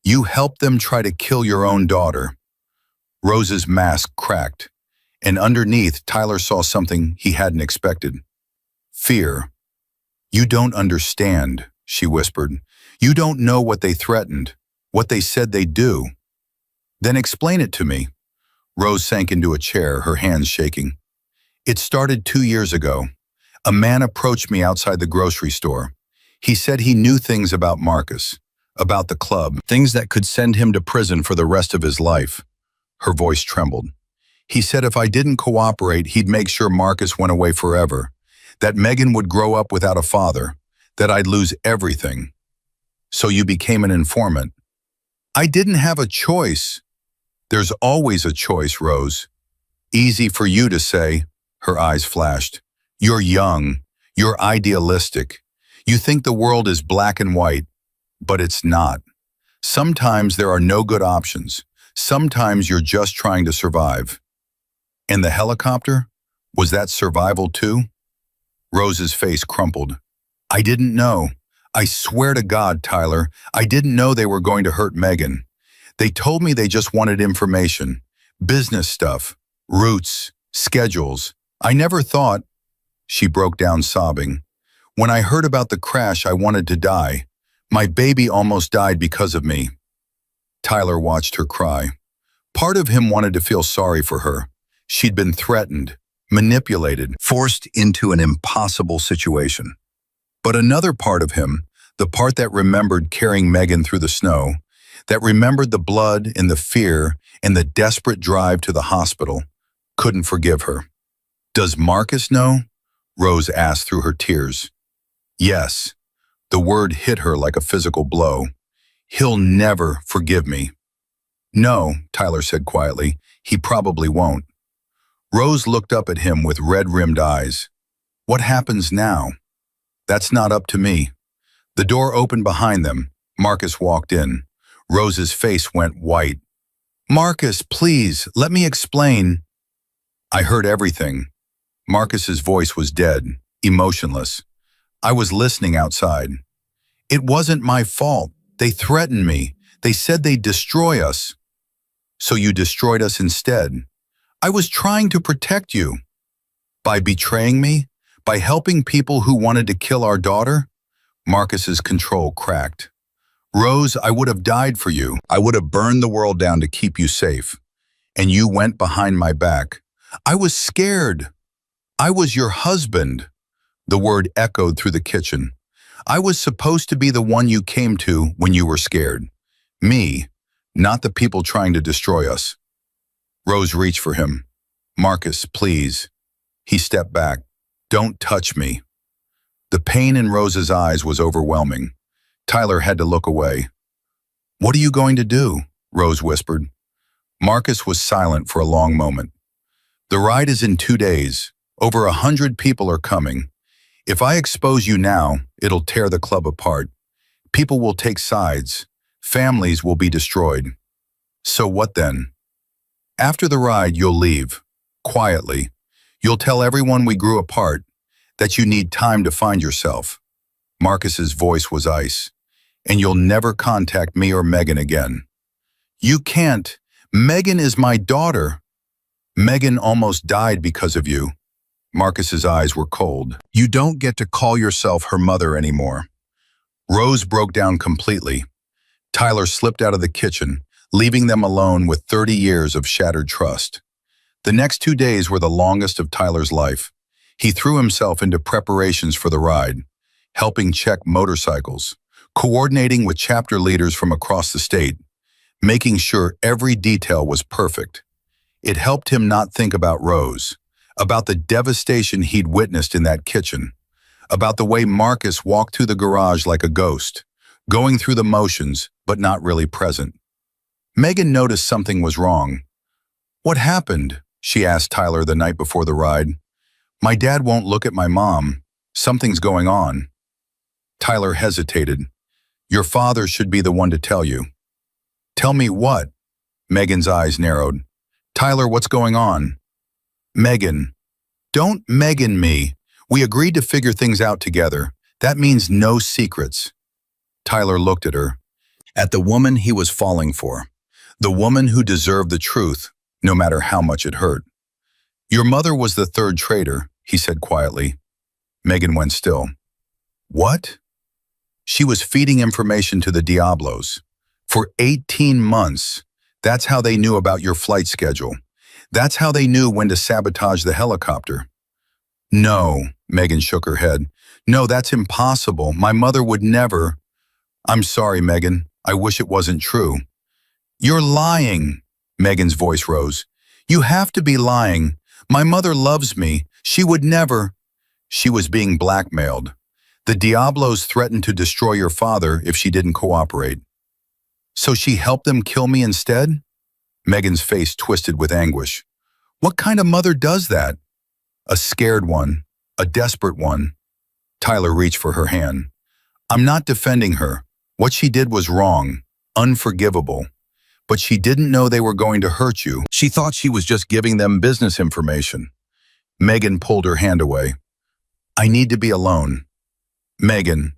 You helped them try to kill your own daughter. Rose's mask cracked, and underneath, Tyler saw something he hadn't expected. Fear. You don't understand, she whispered. You don't know what they threatened, what they said they'd do. Then explain it to me. Rose sank into a chair, her hands shaking. It started 2 years ago. A man approached me outside the grocery store. He said he knew things about Marcus, about the club, things that could send him to prison for the rest of his life. Her voice trembled. He said if I didn't cooperate, he'd make sure Marcus went away forever, that Megan would grow up without a father, that I'd lose everything. So you became an informant. I didn't have a choice. There's always a choice, Rose. Easy for you to say, her eyes flashed. You're young. You're idealistic. You think the world is black and white, but it's not. Sometimes there are no good options. Sometimes you're just trying to survive. And the helicopter? Was that survival too? Rose's face crumpled. I didn't know. I swear to God, Tyler, I didn't know they were going to hurt Megan. They told me they just wanted information, business stuff, routes, schedules. I never thought. She broke down sobbing. When I heard about the crash, I wanted to die. My baby almost died because of me. Tyler watched her cry. Part of him wanted to feel sorry for her. She'd been threatened, manipulated, forced into an impossible situation. But another part of him, the part that remembered carrying Megan through the snow, that remembered the blood and the fear and the desperate drive to the hospital, couldn't forgive her. Does Marcus know? Rose asked through her tears. Yes. The word hit her like a physical blow. He'll never forgive me. No, Tyler said quietly. He probably won't. Rose looked up at him with red-rimmed eyes. What happens now? That's not up to me. The door opened behind them. Marcus walked in. Rose's face went white. Marcus, please, let me explain. I heard everything. Marcus's voice was dead, emotionless. I was listening outside. It wasn't my fault. They threatened me. They said they'd destroy us. So you destroyed us instead. I was trying to protect you. By betraying me? By helping people who wanted to kill our daughter? Marcus's control cracked. Rose, I would have died for you. I would have burned the world down to keep you safe. And you went behind my back. I was scared. I was your husband. The word echoed through the kitchen. I was supposed to be the one you came to when you were scared. Me, not the people trying to destroy us. Rose reached for him. Marcus, please. He stepped back. Don't touch me. The pain in Rose's eyes was overwhelming. Tyler had to look away. What are you going to do? Rose whispered. Marcus was silent for a long moment. The ride is in 2 days. Over 100 people are coming. If I expose you now, it'll tear the club apart. People will take sides. Families will be destroyed. So what then? After the ride, you'll leave. Quietly. You'll tell everyone we grew apart, that you need time to find yourself. Marcus's voice was ice. And you'll never contact me or Megan again. You can't. Megan is my daughter. Megan almost died because of you. Marcus's eyes were cold. You don't get to call yourself her mother anymore. Rose broke down completely. Tyler slipped out of the kitchen, leaving them alone with 30 years of shattered trust. The next 2 days were the longest of Tyler's life. He threw himself into preparations for the ride, helping check motorcycles, coordinating with chapter leaders from across the state, making sure every detail was perfect. It helped him not think about Rose, about the devastation he'd witnessed in that kitchen, about the way Marcus walked through the garage like a ghost, going through the motions but not really present. Megan noticed something was wrong. What happened? She asked Tyler the night before the ride. My dad won't look at my mom. Something's going on. Tyler hesitated. Your father should be the one to tell you. Tell me what? Megan's eyes narrowed. Tyler, what's going on? Megan. Don't Megan me. We agreed to figure things out together. That means no secrets. Tyler looked at her, at the woman he was falling for, the woman who deserved the truth, no matter how much it hurt. Your mother was the third traitor, he said quietly. Megan went still. What? She was feeding information to the Diablos. For 18 months, that's how they knew about your flight schedule. That's how they knew when to sabotage the helicopter. No, Megan shook her head. No, that's impossible. My mother would never. I'm sorry, Megan. I wish it wasn't true. You're lying, Megan's voice rose. You have to be lying. My mother loves me. She would never. She was being blackmailed. The Diablos threatened to destroy your father if she didn't cooperate. So she helped them kill me instead? Megan's face twisted with anguish. What kind of mother does that? A scared one, a desperate one. Tyler reached for her hand. I'm not defending her. What she did was wrong, unforgivable. But she didn't know they were going to hurt you. She thought she was just giving them business information. Megan pulled her hand away. I need to be alone. Megan,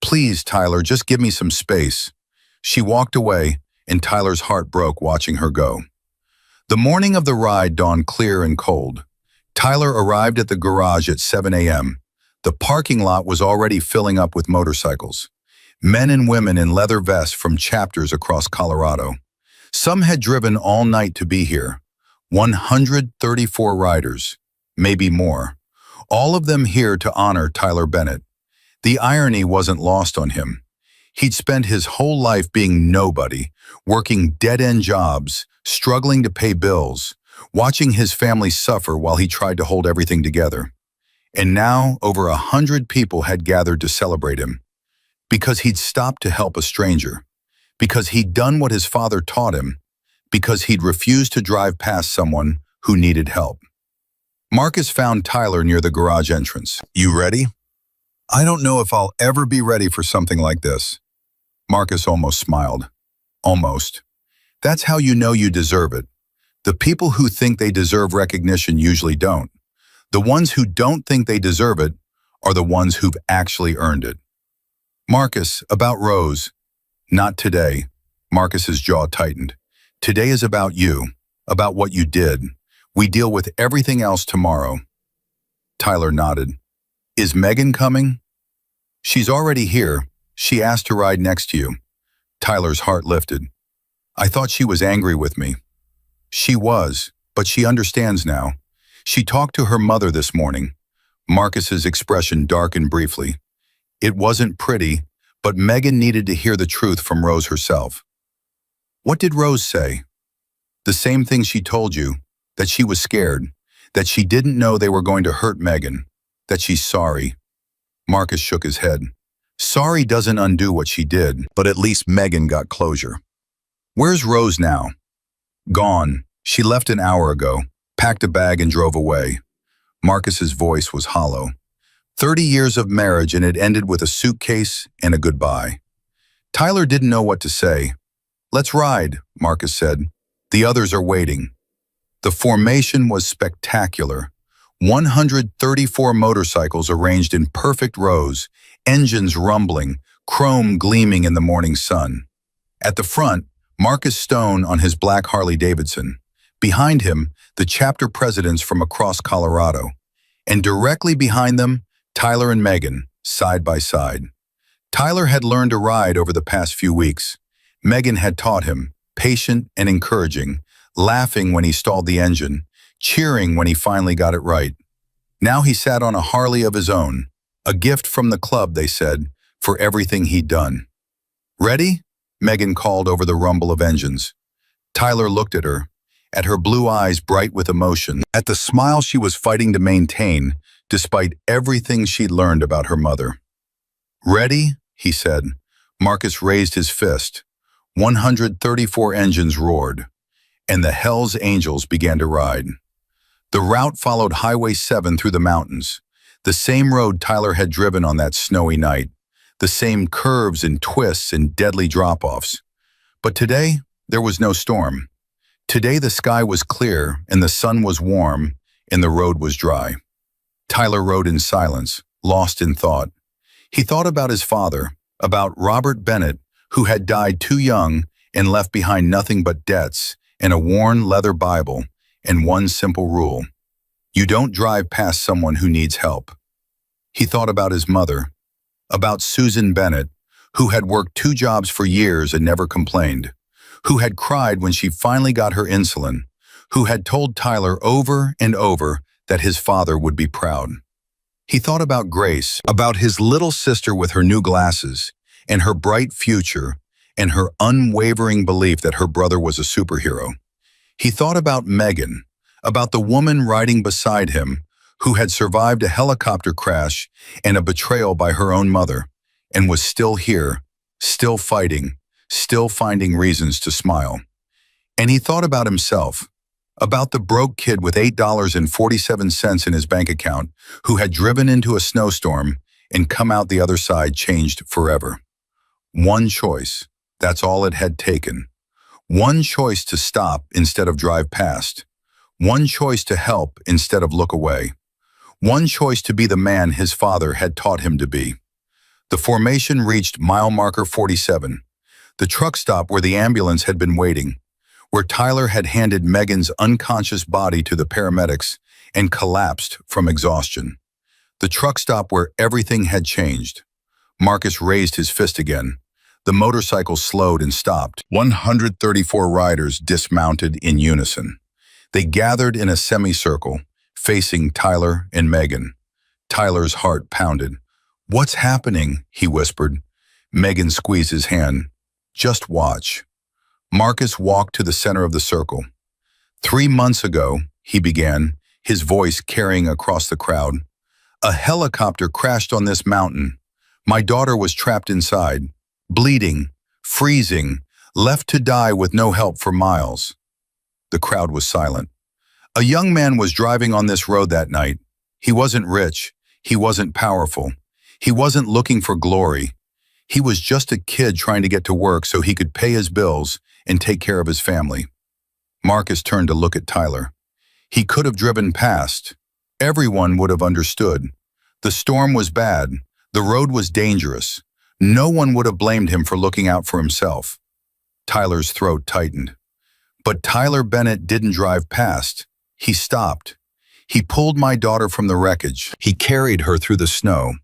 please, Tyler, just give me some space. She walked away, and Tyler's heart broke watching her go. The morning of the ride dawned clear and cold. Tyler arrived at the garage at 7 a.m. The parking lot was already filling up with motorcycles. Men and women in leather vests from chapters across Colorado. Some had driven all night to be here. 134 riders, maybe more. All of them here to honor Tyler Bennett. The irony wasn't lost on him. He'd spent his whole life being nobody, working dead-end jobs, struggling to pay bills, watching his family suffer while he tried to hold everything together. And now, over 100 people had gathered to celebrate him. Because he'd stopped to help a stranger. Because he'd done what his father taught him. Because he'd refused to drive past someone who needed help. Marcus found Tyler near the garage entrance. You ready? I don't know if I'll ever be ready for something like this. Marcus almost smiled. Almost. That's how you know you deserve it. The people who think they deserve recognition usually don't. The ones who don't think they deserve it are the ones who've actually earned it. Marcus, about Rose. Not today. Marcus's jaw tightened. Today is about you, about what you did. We deal with everything else tomorrow. Tyler nodded. Is Megan coming? She's already here. She asked to ride next to you. Tyler's heart lifted. I thought she was angry with me. She was, but she understands now. She talked to her mother this morning. Marcus's expression darkened briefly. It wasn't pretty, but Megan needed to hear the truth from Rose herself. What did Rose say? The same thing she told you, that she was scared, that she didn't know they were going to hurt Megan, that she's sorry. Marcus shook his head. Sorry doesn't undo what she did, but at least Megan got closure. Where's Rose now? Gone. She left an hour ago, packed a bag and drove away. Marcus's voice was hollow. 30 years of marriage and it ended with a suitcase and a goodbye. Tyler didn't know what to say. Let's ride, Marcus said. The others are waiting. The formation was spectacular. 134 motorcycles arranged in perfect rows, engines rumbling, chrome gleaming in the morning sun. At the front, Marcus Stone on his black Harley-Davidson. Behind him, the chapter presidents from across Colorado. And directly behind them, Tyler and Megan, side by side. Tyler had learned to ride over the past few weeks. Megan had taught him, patient and encouraging, laughing when he stalled the engine, cheering when he finally got it right. Now he sat on a Harley of his own, a gift from the club, they said, for everything he'd done. Ready? Megan called over the rumble of engines. Tyler looked at her blue eyes bright with emotion, at the smile she was fighting to maintain, despite everything she'd learned about her mother. Ready? He said. Marcus raised his fist. 134 engines roared, and the Hell's Angels began to ride. The route followed Highway 7 through the mountains, the same road Tyler had driven on that snowy night, the same curves and twists and deadly drop-offs. But today, there was no storm. Today the sky was clear and the sun was warm and the road was dry. Tyler rode in silence, lost in thought. He thought about his father, About Robert Bennett, who had died too young and left behind nothing but debts and a worn leather Bible and one simple rule: you don't drive past someone who needs help. He thought about his mother, about Susan Bennett, who had worked 2 jobs for years and never complained, who had cried when she finally got her insulin, who had told Tyler over and over that his father would be proud. He thought about Grace, about his little sister with her new glasses, and her bright future, and her unwavering belief that her brother was a superhero. He thought about Megan, about the woman riding beside him, who had survived a helicopter crash and a betrayal by her own mother, and was still here, still fighting, still finding reasons to smile. And he thought about himself, about the broke kid with $8.47 in his bank account who had driven into a snowstorm and come out the other side changed forever. One choice, that's all it had taken. One choice to stop instead of drive past. One choice to help instead of look away. One choice to be the man his father had taught him to be. The formation reached mile marker 47, the truck stop where the ambulance had been waiting, where Tyler had handed Megan's unconscious body to the paramedics and collapsed from exhaustion. The truck stop where everything had changed. Marcus raised his fist again. The motorcycle slowed and stopped. 134 riders dismounted in unison. They gathered in a semicircle, facing Tyler and Megan. Tyler's heart pounded. "What's happening?" he whispered. Megan squeezed his hand. "Just watch." Marcus walked to the center of the circle. 3 months ago, he began, his voice carrying across the crowd. "A helicopter crashed on this mountain. My daughter was trapped inside, bleeding, freezing, left to die with no help for miles." The crowd was silent. "A young man was driving on this road that night. He wasn't rich. He wasn't powerful. He wasn't looking for glory. He was just a kid trying to get to work so he could pay his bills and take care of his family." Marcus turned to look at Tyler. He could have driven past. Everyone would have understood. The storm was bad. The road was dangerous. No one would have blamed him for looking out for himself. Tyler's throat tightened. But Tyler Bennett didn't drive past. He stopped. He pulled my daughter from the wreckage. He carried her through the snow.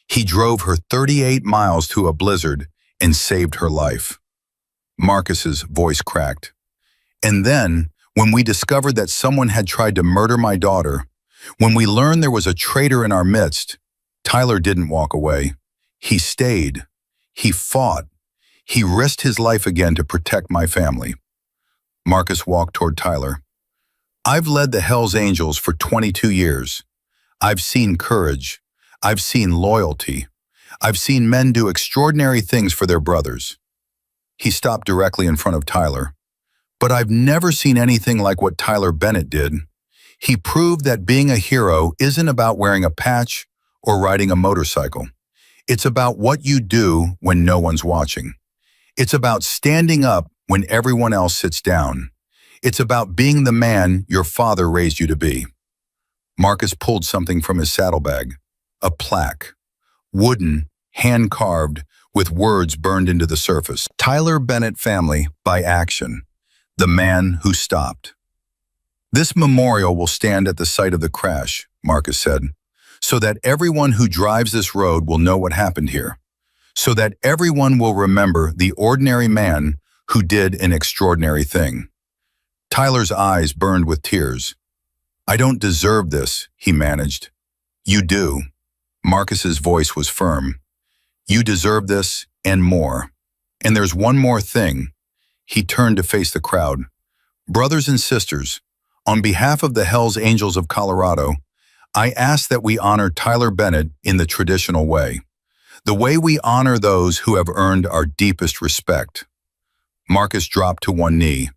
He drove her 38 miles through a blizzard and saved her life. Marcus's voice cracked. "And then, when we discovered that someone had tried to murder my daughter, when we learned there was a traitor in our midst, Tyler didn't walk away. He stayed. He fought. He risked his life again to protect my family." Marcus walked toward Tyler. "I've led the Hells Angels for 22 years. I've seen courage. I've seen loyalty. I've seen men do extraordinary things for their brothers." He stopped directly in front of Tyler. "But I've never seen anything like what Tyler Bennett did. He proved that being a hero isn't about wearing a patch or riding a motorcycle. It's about what you do when no one's watching. It's about standing up when everyone else sits down. It's about being the man your father raised you to be." Marcus pulled something from his saddlebag. A plaque. Wooden, hand-carved, with words burned into the surface. "Tyler Bennett Family by Action. The Man Who Stopped." "This memorial will stand at the site of the crash," Marcus said, "so that everyone who drives this road will know what happened here. So that everyone will remember the ordinary man who did an extraordinary thing." Tyler's eyes burned with tears. "I don't deserve this," he managed. "You do." Marcus's voice was firm. "You deserve this and more. And there's one more thing." He turned to face the crowd. "Brothers and sisters, on behalf of the Hells Angels of Colorado, I ask that we honor Tyler Bennett in the traditional way. The way we honor those who have earned our deepest respect." Marcus dropped to one knee.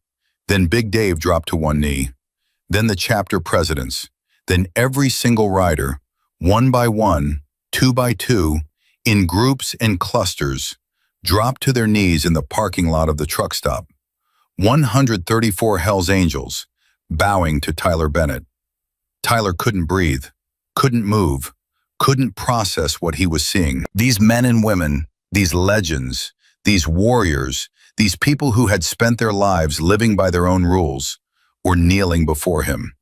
Then Big Dave dropped to one knee. Then the chapter presidents. Then every single rider, one by one, two by two, in groups and clusters, dropped to their knees in the parking lot of the truck stop. 134 Hells Angels, bowing to Tyler Bennett. Tyler couldn't breathe, couldn't move, couldn't process what he was seeing. These men and women, These legends, these warriors, these people who had spent their lives living by their own rules, were kneeling before him.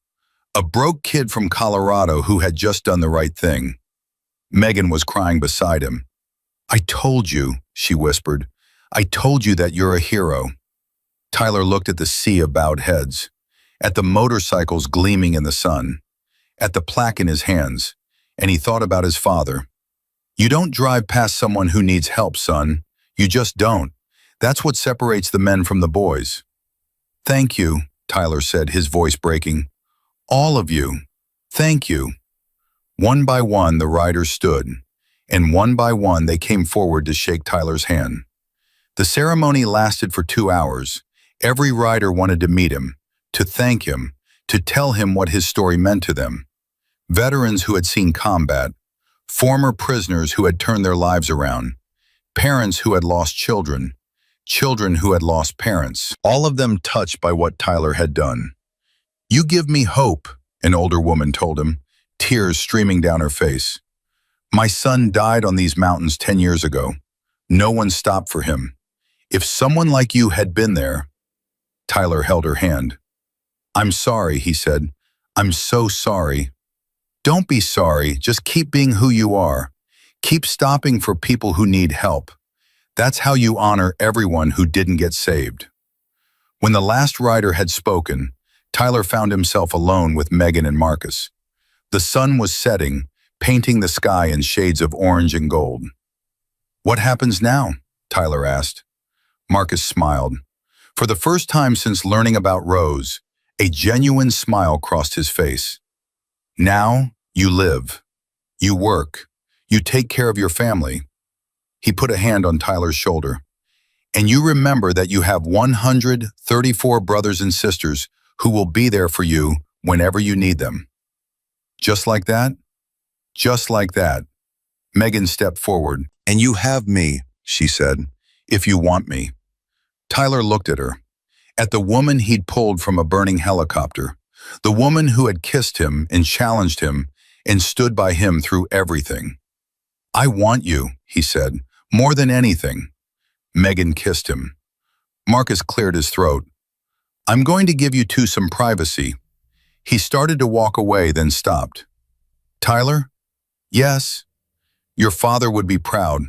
A broke kid from Colorado who had just done the right thing. Megan was crying beside him. "I told you," she whispered. "I told you that you're a hero." Tyler looked at the sea of bowed heads, at the motorcycles gleaming in the sun, at the plaque in his hands, and he thought about his father. "You don't drive past someone who needs help, son. You just don't. That's what separates the men from the boys." "Thank you," Tyler said, his voice breaking. "All of you. Thank you." One by one, the riders stood, and one by one they came forward to shake Tyler's hand. The ceremony lasted for 2 hours. Every rider wanted to meet him, to thank him, to tell him what his story meant to them. Veterans who had seen combat, former prisoners who had turned their lives around, parents who had lost children, children who had lost parents, all of them touched by what Tyler had done. "You give me hope," an older woman told him, tears streaming down her face. "My son died on these mountains 10 years ago. No one stopped for him. If someone like you had been there..." Tyler held her hand. "I'm sorry," he said. "I'm so sorry." "Don't be sorry, just keep being who you are. Keep stopping for people who need help. That's how you honor everyone who didn't get saved." When the last rider had spoken, Tyler found himself alone with Megan and Marcus. The sun was setting, painting the sky in shades of orange and gold. "What happens now?" Tyler asked. Marcus smiled. For the first time since learning about Rose, a genuine smile crossed his face. "Now you live. You work. You take care of your family." He put a hand on Tyler's shoulder. "And you remember that you have 134 brothers and sisters who will be there for you whenever you need them." Just like that? Just like that. Megan stepped forward. "And you have me," she said, "if you want me." Tyler looked at her, at the woman he'd pulled from a burning helicopter, the woman who had kissed him and challenged him and stood by him through everything. "I want you," he said, "more than anything." Megan kissed him. Marcus cleared his throat. "I'm going to give you two some privacy." He started to walk away, then stopped. "Tyler?" "Yes." "Your father would be proud.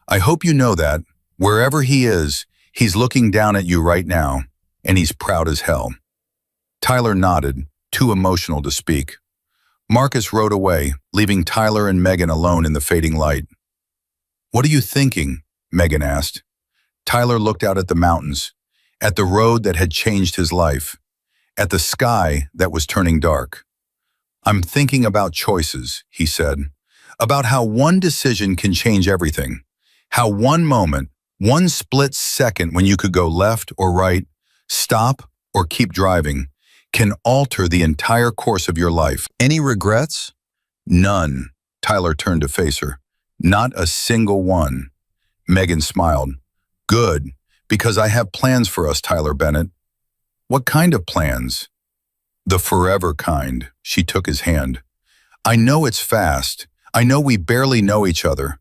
I hope you know that. Wherever he is, he's looking down at you right now, and he's proud as hell." Tyler nodded, too emotional to speak. Marcus rode away, leaving Tyler and Megan alone in the fading light. "What are you thinking?" Megan asked. Tyler looked out at the mountains, at the road that had changed his life, at the sky that was turning dark. "I'm thinking about choices," he said, "about how one decision can change everything, how one moment, one split second when you could go left or right, stop or keep driving, can alter the entire course of your life." "Any regrets?" "None." Tyler turned to face her. "Not a single one." Megan smiled. "Good, because I have plans for us, Tyler Bennett." "What kind of plans?" "The forever kind." She took his hand. "I know it's fast. I know we barely know each other.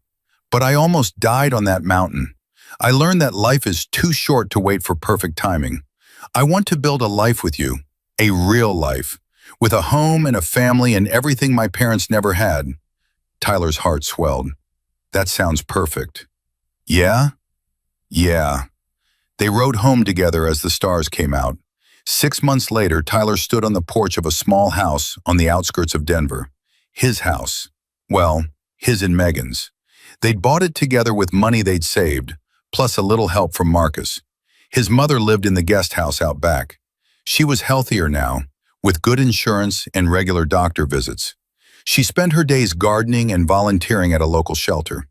But I almost died on that mountain. I learned that life is too short to wait for perfect timing. I want to build a life with you, a real life, with a home and a family and everything my parents never had." Tyler's heart swelled. "That sounds perfect." "Yeah?" "Yeah." They rode home together as the stars came out. 6 months later, Tyler stood on the porch of a small house on the outskirts of Denver. His house. Well, his and Megan's. They'd bought it together with money they'd saved, plus a little help from Marcus. His mother lived in the guest house out back. She was healthier now, with good insurance and regular doctor visits. She spent her days gardening and volunteering at a local shelter.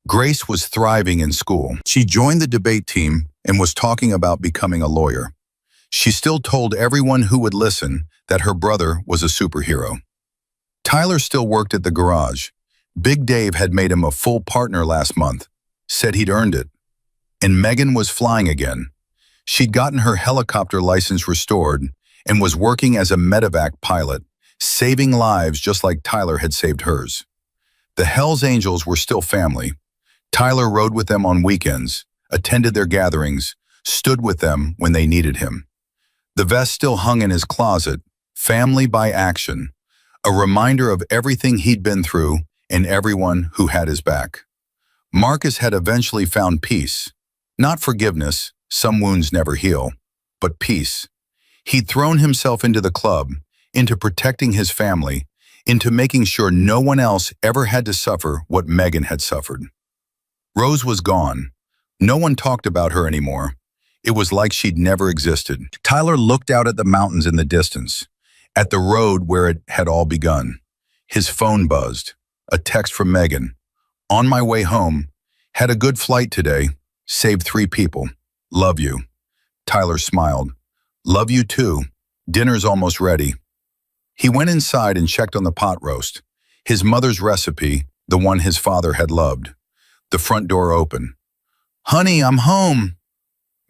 Grace was thriving in school. She joined the debate team and was talking about becoming a lawyer. She still told everyone who would listen that her brother was a superhero. Tyler still worked at the garage. Big Dave had made him a full partner last month, said he'd earned it. And Megan was flying again. She'd gotten her helicopter license restored and was working as a medevac pilot, saving lives just like Tyler had saved hers. The Hells Angels were still family. Tyler rode with them on weekends, attended their gatherings, stood with them when they needed him. The vest still hung in his closet, family by action, a reminder of everything he'd been through and everyone who had his back. Marcus had eventually found peace. Not forgiveness, some wounds never heal, but peace. He'd thrown himself into the club, into protecting his family, into making sure no one else ever had to suffer what Megan had suffered. Rose was gone. No one talked about her anymore. It was like she'd never existed. Tyler looked out at the mountains in the distance, at the road where it had all begun. His phone buzzed. A text from Megan. On my way home. Had a good flight today. Saved 3 people. Love you. Tyler smiled. Love you too. Dinner's almost ready. He went inside and checked on the pot roast. His mother's recipe, the one his father had loved. The front door open. Honey, I'm home.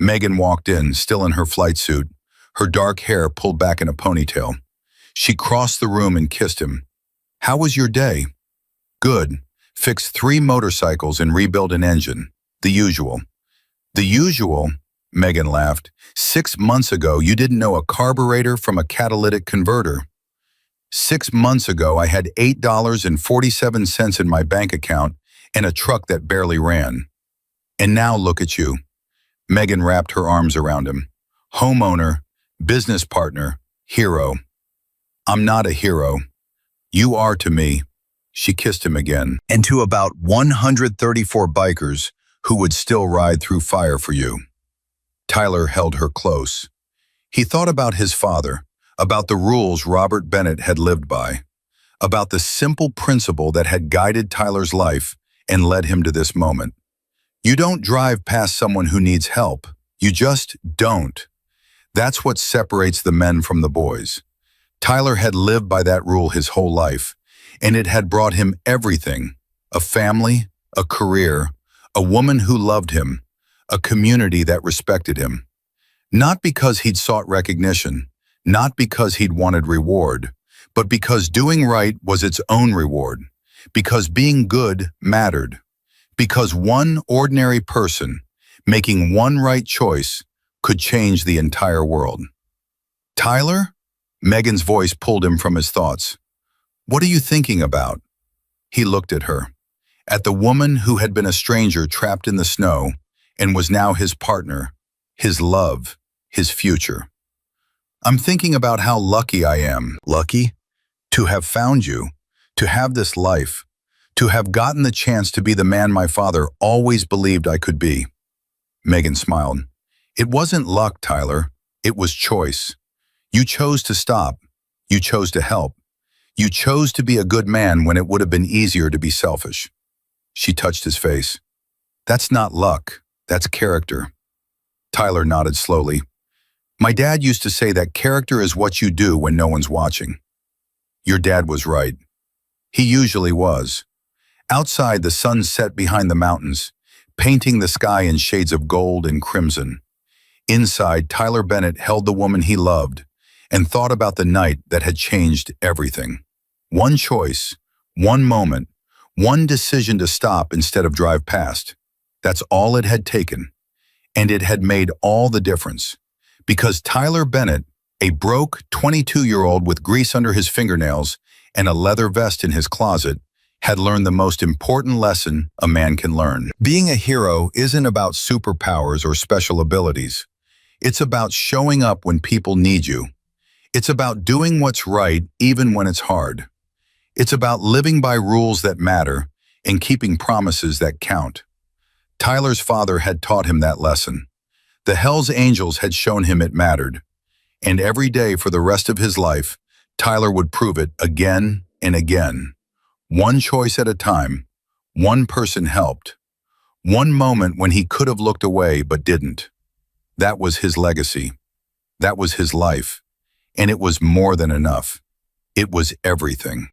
Megan walked in, still in her flight suit, her dark hair pulled back in a ponytail. She crossed the room and kissed him. How was your day? Good. Fixed 3 motorcycles and rebuilt an engine. The usual. The usual? Megan laughed. 6 months ago, you didn't know a carburetor from a catalytic converter. 6 months ago, I had $8.47 in my bank account and a truck that barely ran. And now look at you. Megan wrapped her arms around him. Homeowner, business partner, hero. I'm not a hero. You are to me. She kissed him again. And to about 134 bikers who would still ride through fire for you. Tyler held her close. He thought about his father, about the rules Robert Bennett had lived by, about the simple principle that had guided Tyler's life and led him to this moment. You don't drive past someone who needs help. You just don't. That's what separates the men from the boys. Tyler had lived by that rule his whole life, and it had brought him everything: a family, a career, a woman who loved him, a community that respected him. Not because he'd sought recognition, not because he'd wanted reward, but because doing right was its own reward, because being good mattered. Because one ordinary person, making one right choice, could change the entire world. Tyler? Megan's voice pulled him from his thoughts. What are you thinking about? He looked at her, at the woman who had been a stranger trapped in the snow and was now his partner, his love, his future. I'm thinking about how lucky I am. Lucky? To have found you, to have this life, to have gotten the chance to be the man my father always believed I could be. Megan smiled. It wasn't luck, Tyler. It was choice. You chose to stop. You chose to help. You chose to be a good man when it would have been easier to be selfish. She touched his face. That's not luck. That's character. Tyler nodded slowly. My dad used to say that character is what you do when no one's watching. Your dad was right. He usually was. Outside, the sun set behind the mountains, painting the sky in shades of gold and crimson. Inside, Tyler Bennett held the woman he loved and thought about the night that had changed everything. One choice, one moment, one decision to stop instead of drive past. That's all it had taken. And it had made all the difference. Because Tyler Bennett, a broke 22-year-old with grease under his fingernails and a leather vest in his closet, had learned the most important lesson a man can learn. Being a hero isn't about superpowers or special abilities. It's about showing up when people need you. It's about doing what's right even when it's hard. It's about living by rules that matter and keeping promises that count. Tyler's father had taught him that lesson. The Hells Angels had shown him it mattered. And every day for the rest of his life, Tyler would prove it again and again. One choice at a time, one person helped. One moment when he could have looked away but didn't. That was his legacy. That was his life. And it was more than enough. It was everything.